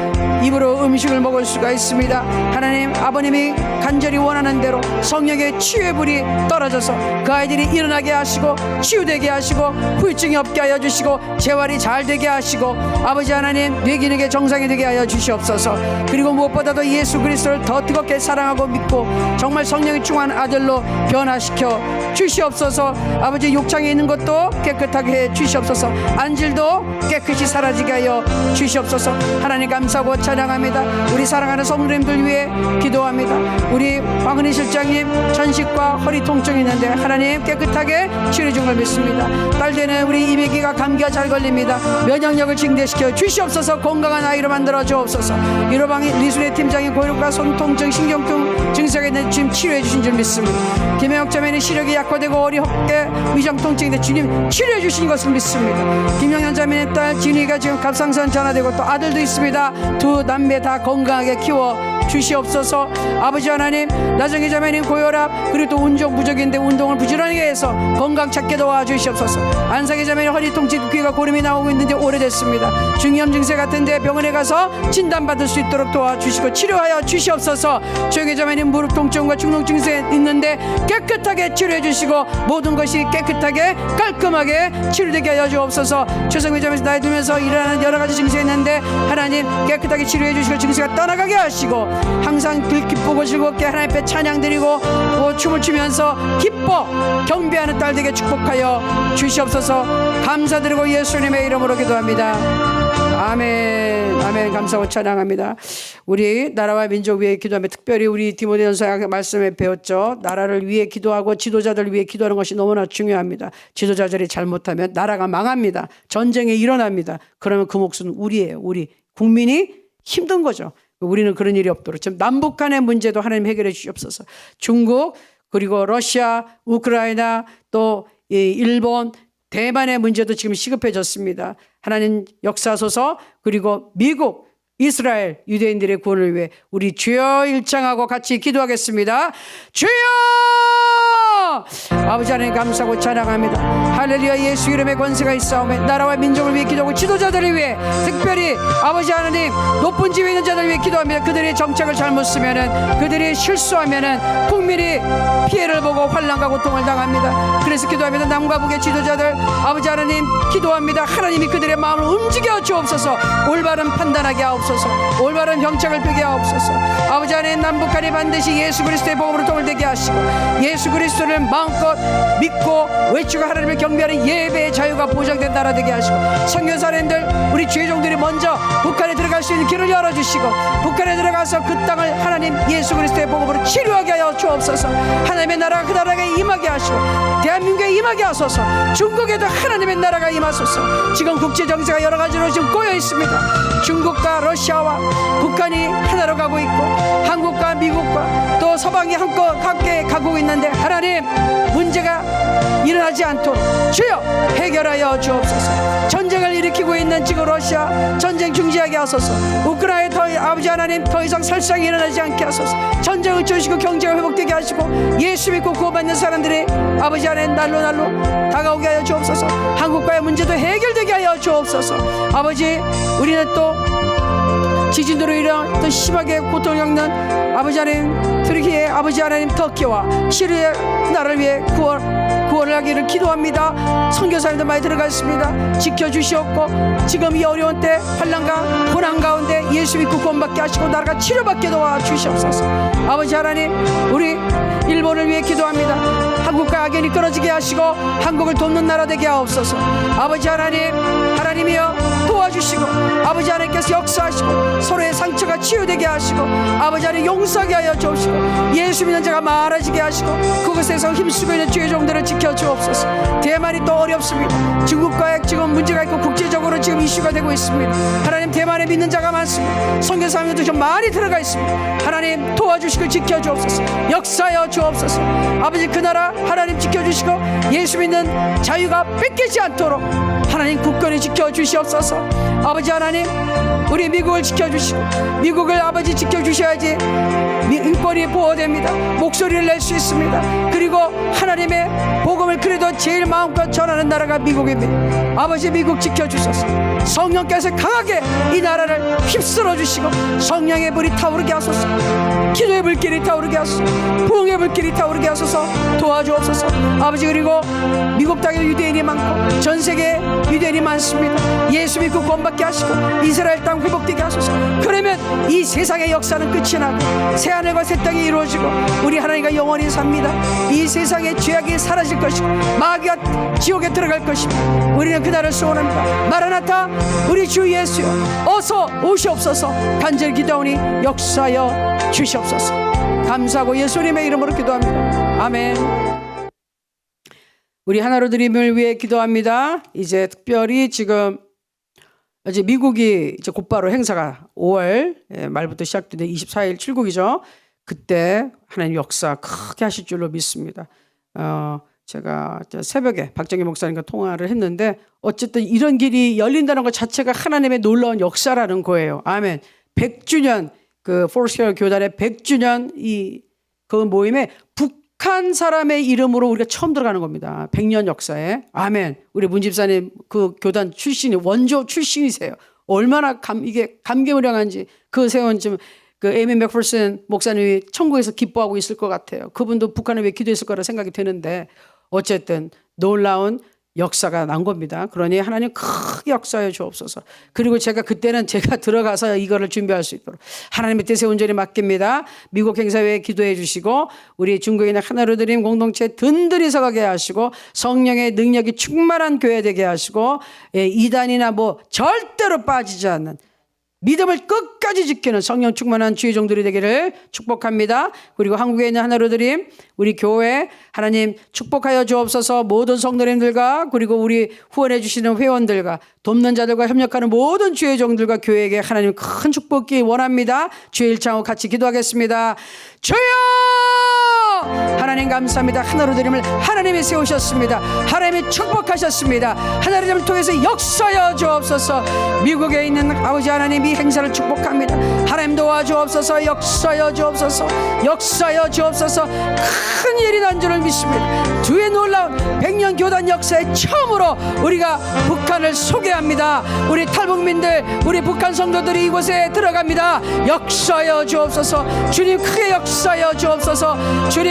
입으로 음식을 먹을 수가 있습니다. 하나님 아버님이 간절히 원하는 대로 성령의 치유의 불이 떨어져서 그 아이들이 일어나게 하시고 치유되게 하시고 후유증이 없게 하여 주시고 재활이 잘 되게 하시고 아버지 하나님 뇌기능의 정상이 되게 하여 주시옵소서. 그리고 무엇보다도 예수 그리스도를 더 뜨겁게 사랑하고 믿고 정말 성령이 충만한 아들로 변화시켜 주시옵소서. 아버지 욕창에 있는 것도 깨끗하게 해 주시옵소서. 안질도 깨끗이 사라지게 하여 주시옵소서. 하나님 감사하고 찬양합니다. 우리 사랑하는 성도님들 위해 기도합니다. 우리 황은희 실장님 전식과 허리 통증이 있는데 하나님 깨끗하게 치료해 준 걸 믿습니다. 딸 되는 우리 이미기가 감기가 잘 걸립니다. 면역력을 증대시켜 주시옵소서. 건강한 아이로 만들어 주옵소서. 이로방이 리순의 팀장이 고혈압과 손통증 신경통 증세가 있는 지금 치료해 주신 줄 믿습니다. 김영혁 자매는 시력이 약화되고 어리 헛게 위장 통증인데 주님 치료해 주신 것을 믿습니다. 김영현 자매의 딸 진이가 지금 갑상선 전화되고 또 아들도 있습니다. 두 남매 다 건강하게 키워 주시옵소서. 아버지 하나님 나정희 자매님 고혈압 그리고 또 운동 부족인데 운동을 부지런하게 해서 건강 찾게 도와주시옵소서. 안상희 자매님 허리 통증 귀가 고름이 나오고 있는데 오래됐습니다. 중이염 증세 같은데 병원에 가서 진단받을 수 있도록 도와주시고 치료하여 주시옵소서. 조영희 자매님 무릎 통증과 중농 증세 있는데 깨끗하게 치료해 주시고 모든 것이 깨끗하게 깔끔하게 치료되게 하여 주옵소서. 최성희 자매님 나이 들면서 일어나는 여러 가지 증세 있는데 하나님 깨끗하게 치료해 주시고 증세가 떠나가게 하시고 항상 기쁘고 즐겁게 하나님 앞에 찬양 드리고 또 춤을 추면서 기뻐 경배하는 딸 되게 축복하여 주시옵소서. 감사드리고 예수님의 이름으로 기도합니다. 아멘. 아멘. 감사하고 찬양합니다. 우리 나라와 민족 위해 기도하며 특별히 우리 디모데전서 말씀에 배웠죠. 나라를 위해 기도하고 지도자들을 위해 기도하는 것이 너무나 중요합니다. 지도자들이 잘못하면 나라가 망합니다. 전쟁이 일어납니다. 그러면 그 몫은 우리예요. 우리 국민이 힘든 거죠. 우리는 그런 일이 없도록 지금 남북 간의 문제도 하나님 해결해 주시옵소서. 중국 그리고 러시아 우크라이나 또 일본 대만의 문제도 지금 시급해졌습니다. 하나님 역사소서. 그리고 미국 이스라엘 유대인들의 구원을 위해 우리 주여 일창하고 같이 기도하겠습니다. 주여 아버지 하나님 감사하고 찬양합니다. 할렐루야. 예수 이름의 권세가 있사오매 나라와 민족을 위해 기도하고 지도자들을 위해 특별히 아버지 하나님 높은 지위에 있는 자들을 위해 기도합니다. 그들의 정책을 잘못 쓰면은 그들이 실수하면은 국민이 피해를 보고 환난과 고통을 당합니다. 그래서 기도합니다. 남과 북의 지도자들 아버지 하나님 기도합니다. 하나님이 그들의 마음을 움직여 주옵소서. 올바른 판단하게 하옵소서. 올바른 정책을 펴게 하옵소서. 아버지 하나님 남북한이 반드시 예수 그리스도의 복음으로 통일되게 하시고 예수 그리스도를 마음껏 믿고 외치고 하나님을 경배하는 예배의 자유가 보장된 나라 되게 하시고 선교사님들 우리 죄종들이 먼저 북한에 들어갈 수 있는 길을 열어주시고 북한에 들어가서 그 땅을 하나님 예수 그리스도의 복음으로 치료하게 하여 주옵소서. 하나님의 나라가 그 나라에 임하게 하시고 대한민국의 임하게 하소서. 중국에도 하나님의 나라가 임하소서. 지금 국제 정세가 여러 가지로 지금 꼬여 있습니다. 중국과 러시아와 북한이 하나로 가고 있고 한국과 미국과 또 서방이 함께 가고 있는데 하나님 문제가 일어나지 않도록 주여 해결하여 주옵소서. 전쟁을 일으키고 있는 지금 러시아 전쟁 중지하게 하소서. 우크라이나에 아버지 하나님 더 이상 살상이 일어나지 않게 하소서. 전쟁을 주시고 경제가 회복되게 하시고 예수 믿고 구원받는 사람들이 아버지 하나님 날로 다가오게 하여 주옵소서. 한국과의 문제도 해결되게 하여 주옵소서. 아버지 우리는 또 지진으로 인해 또 심하게 고통을 겪는 아버지 하나님 트르키예 아버지 하나님 터키와 시리아 나라를 위해 구원을 하기를 기도합니다. 선교사님도 많이 들어가 있습니다. 지켜주시옵고 지금 이 어려운 때 환난과 고난 가운데 예수 믿고 구원받게 하시고 나라가 치료받게 도와주시옵소서. 아버지 하나님 우리 일본을 위해 기도합니다. 한국과 악연이 끊어지게 하시고 한국을 돕는 나라 되게 하옵소서. 아버지 하나님이여 도와주시고 아버지 하나님께서 역사하시고 서로의 상처가 치유되게 하시고 아버지 하나님 용서하게 하여 주옵시고 예수 믿는 자가 많아지게 하시고 그곳에서 힘쓰고 있는 주의 종들을 지켜주옵소서. 대만이 또 어렵습니다. 중국과의 지금 문제가 있고 국제적으로 지금 이슈가 되고 있습니다. 하나님 대만에 믿는 자가 많습니다. 선교사님도 좀 많이 들어가 있습니다. 하나님 도와주시고 지켜주옵소서. 역사하여 주옵소서. 아버지 그 나라 하나님 지켜주시고 예수 믿는 자유가 뺏기지 않도록 하나님 굳건히 지켜주시옵소서. 아버지 하나님 우리 미국을 지켜주시고 미국을 아버지 지켜주셔야지 인권이 보호됩니다. 목소리를 낼 수 있습니다. 그리고 하나님의 복음을 그래도 제일 마음껏 전하는 나라가 미국입니다. 아버지 미국 지켜주소서. 성령께서 강하게 이 나라를 휩쓸어 주시고 성령의 불이 타오르게 하소서. 기도의 불길이 타오르게 하소서. 부흥의 불길이 타오르게 하소서. 도와주옵소서. 아버지 그리고 미국 땅에 유대인이 많고 전 세계에 유대인이 많습니다. 예수 믿고 구원받게 하시고 이스라엘 땅 회복되게 하소서. 그러면 이 세상의 역사는 끝이 나고 새하늘과 새 땅이 이루어지고 우리 하나님과 영원히 삽니다. 이 세상의 죄악이 사라질 것이고 마귀가 지옥에 들어갈 것입니다. 우리는 그날을 소원합니다. 마라나타 우리 주 예수여 어서 오시옵소서. 간절히 기도하오니 역사하여 주시옵소서. 감사하고 예수님의 이름으로 기도합니다. 아멘. 우리 하나로 드림을 위해 기도합니다. 이제 특별히 지금 이제 미국이 이제 곧바로 행사가 5월 말부터 시작되는데 24일 출국이죠. 그때 하나님 역사 크게 하실 줄로 믿습니다. 제가 새벽에 박정희 목사님과 통화를 했는데 어쨌든 이런 길이 열린다는 것 자체가 하나님의 놀라운 역사라는 거예요. 아멘. 100주년 그 포스케어 교단의 100주년 그 모임에 북한 사람의 이름으로 우리가 처음 들어가는 겁니다. 100년 역사에. 아멘. 우리 문 집사님 그 교단 출신이 원조 출신이세요. 얼마나 이게 감개무량한지 그 세운 좀 그 에이미 맥퍼슨 목사님이 천국에서 기뻐하고 있을 것 같아요. 그분도 북한을 위해 기도했을 거라 생각이 드는데 어쨌든 놀라운 역사가 난 겁니다. 그러니 하나님 크게 역사해 주옵소서. 그리고 제가 그때는 제가 들어가서 이거를 준비할 수 있도록 하나님의 뜻에 온전히 맡깁니다. 미국 행사회에 기도해 주시고 우리 중국인의 하나로 드림 공동체 든든히 서가게 하시고 성령의 능력이 충만한 교회 되게 하시고 이단이나 뭐 절대로 빠지지 않는 믿음을 끝까지 지키는 성령 충만한 주의 종들이 되기를 축복합니다. 그리고 한국에 있는 하나로 드림 우리 교회 하나님 축복하여 주옵소서. 모든 성도님들과 그리고 우리 후원해 주시는 회원들과 돕는 자들과 협력하는 모든 주의 종들과 교회에게 하나님 큰 축복이 원합니다. 주의 일창으로 같이 기도하겠습니다. 주여 하나님 감사합니다. 하나로 드림을 하나님이 세우셨습니다. 하나님이 축복하셨습니다. 하나로 드림을 통해서 역사여 주옵소서. 미국에 있는 아버지 하나님 이 행사를 축복합니다. 하나님 도와주옵소서. 역사여 주옵소서. 역사여 주옵소서. 큰 일이 난 줄을 믿습니다. 주의 놀라운 100년 교단 역사에 처음으로 우리가 북한을 소개합니다. 우리 탈북민들 우리 북한 성도들이 이곳에 들어갑니다. 역사여 주옵소서. 주님 크게 역사여 주옵소서. 주님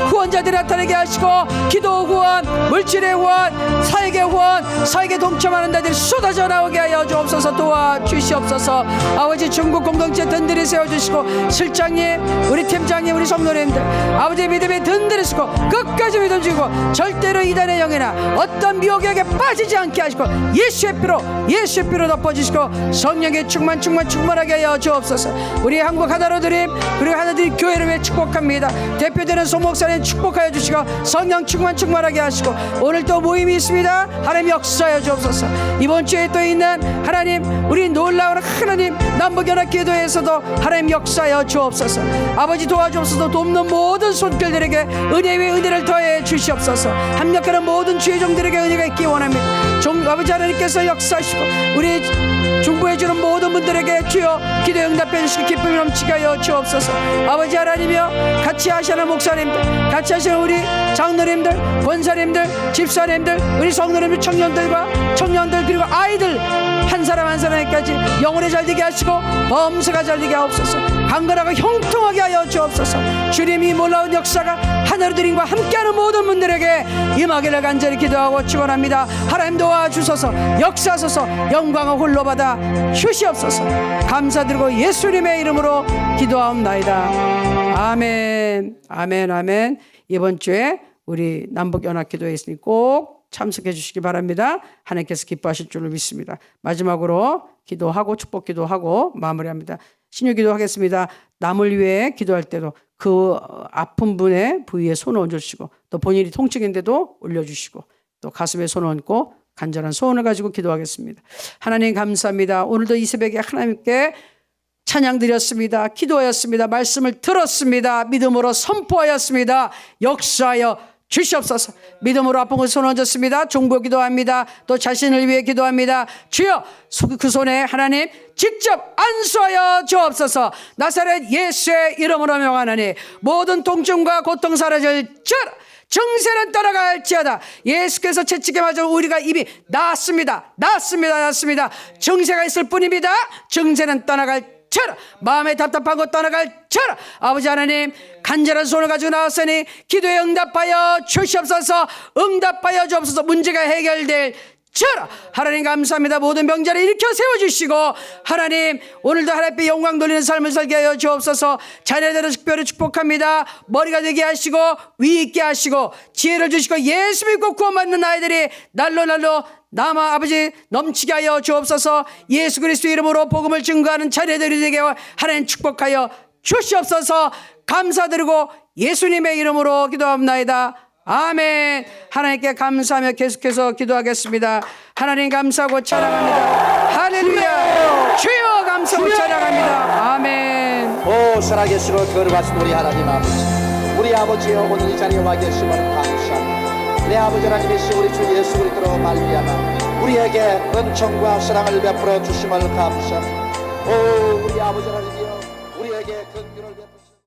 후원자들이 나타나게 하시고 기도 후원 물질의 후원 사역의 후원 사역에 동참하는 자들이 쏟아져 나오게 하여 주옵소서. 도와주시옵소서. 아버지 중국 공동체 든든히 세워주시고 실장님 우리 팀장님 우리 성도님들 아버지 믿음에 든든히 쓰고 끝까지 믿음지고 절대로 이단의 영이나 어떤 미혹에게 빠지지 않게 하시고 예수의 피로 덮어주시고 성령의 충만하게 하여 주옵소서. 우리 한국 하나로드림 그리고 하나님 교회를 위해 축복합니다. 대표되는 소목사님 축복하여 주시고 성령 충만하게 하시고 오늘 또 모임이 있습니다. 하나님 역사하여 주옵소서. 이번 주에 또 있는 하나님 우리 놀라운 하나님 남북연합기도에서도 하나님 역사하여 주옵소서. 아버지 도와주옵소서. 돕는 모든 손길들에게 은혜 위에 은혜를 더해 주시옵소서. 합력하는 모든 주의 종들에게 은혜가 있기 원합니다. 아버지 하나님께서 역사하시고 우리 중보해 주는 모든 분들에게 주여 기도 응답해 주시기 기쁨이 넘치게 하여 주옵소서. 아버지 하나님이여 같이 하시는 목사님들 같이 하시는 우리 장로님들 권사님들 집사님들 우리 성도님들 청년들 그리고 아이들 한 사람 한 사람까지 영혼에 잘되게 하시고 범사가 잘되게 하옵소서. 강건하고 형통하게 하여 주옵소서. 주님이 놀라운 역사가 하늘드림과 함께하는 모든 분들에게 임하기를 간절히 기도하고 축원합니다. 하나님 도와주소서. 역사하소서. 영광을 홀로 받아 주시옵소서. 감사드리고 예수님의 이름으로 기도하옵나이다. 아멘. 아멘. 아멘. 이번 주에 우리 남북연합기도에 있으니 꼭 참석해 주시기 바랍니다. 하나님께서 기뻐하실 줄로 믿습니다. 마지막으로 기도하고 축복 기도하고 마무리합니다. 신유기도 하겠습니다. 남을 위해 기도할 때도 그 아픈 분의 부위에 손을 얹어주시고 또 본인이 통증인데도 올려주시고 또 가슴에 손을 얹고 간절한 소원을 가지고 기도하겠습니다. 하나님 감사합니다. 오늘도 이 새벽에 하나님께 찬양 드렸습니다. 기도하였습니다. 말씀을 들었습니다. 믿음으로 선포하였습니다. 역사하여 주시옵소서. 믿음으로 아픈 곳에 손 얹었습니다. 중보 기도합니다. 또 자신을 위해 기도합니다. 주여 그 손에 하나님 직접 안수하여 주옵소서. 나사렛 예수의 이름으로 명하노니 모든 통증과 고통 사라질지어다. 정세는 떠나갈지어다. 예수께서 채찍에 맞아 우리가 입이 낫습니다. 정세가 있을 뿐입니다. 정세는 떠나갈지어다. 마음에 답답한 것 떠나갈지어다. 아버지 하나님 간절한 손을 가지고 나왔으니 기도에 응답하여 주시옵소서. 응답하여 주옵소서. 문제가 해결될 하나님 감사합니다. 모든 병자를 일으켜 세워주시고 하나님 오늘도 하나님께 영광 돌리는 삶을 살게 하여 주옵소서. 자녀들을 특별히 축복합니다. 머리가 되게 하시고 위 있게 하시고 지혜를 주시고 예수 믿고 구원받는 아이들이 날로 남아 아버지 넘치게 하여 주옵소서. 예수 그리스도 이름으로 복음을 증거하는 자녀들이 되게 하나님 축복하여 주시옵소서. 감사드리고 예수님의 이름으로 기도합나이다. 아멘. 하나님께 감사하며 계속해서 기도하겠습니다. 하나님 감사하고 찬양합니다. 할렐루야. 주여 감사하고 찬양합니다. 아멘. 오 살아계시고 거룩하신 우리 하나님 아버지, 우리 아버지여 오늘 이 자리에 와 계심을 감사합니다. 내 아버지 하나님이시 우리 주 예수 그리스도로 말미암아 우리에게 은총과 사랑을 베풀어 주심을 감사합니다. 오 우리 아버지 하나님이여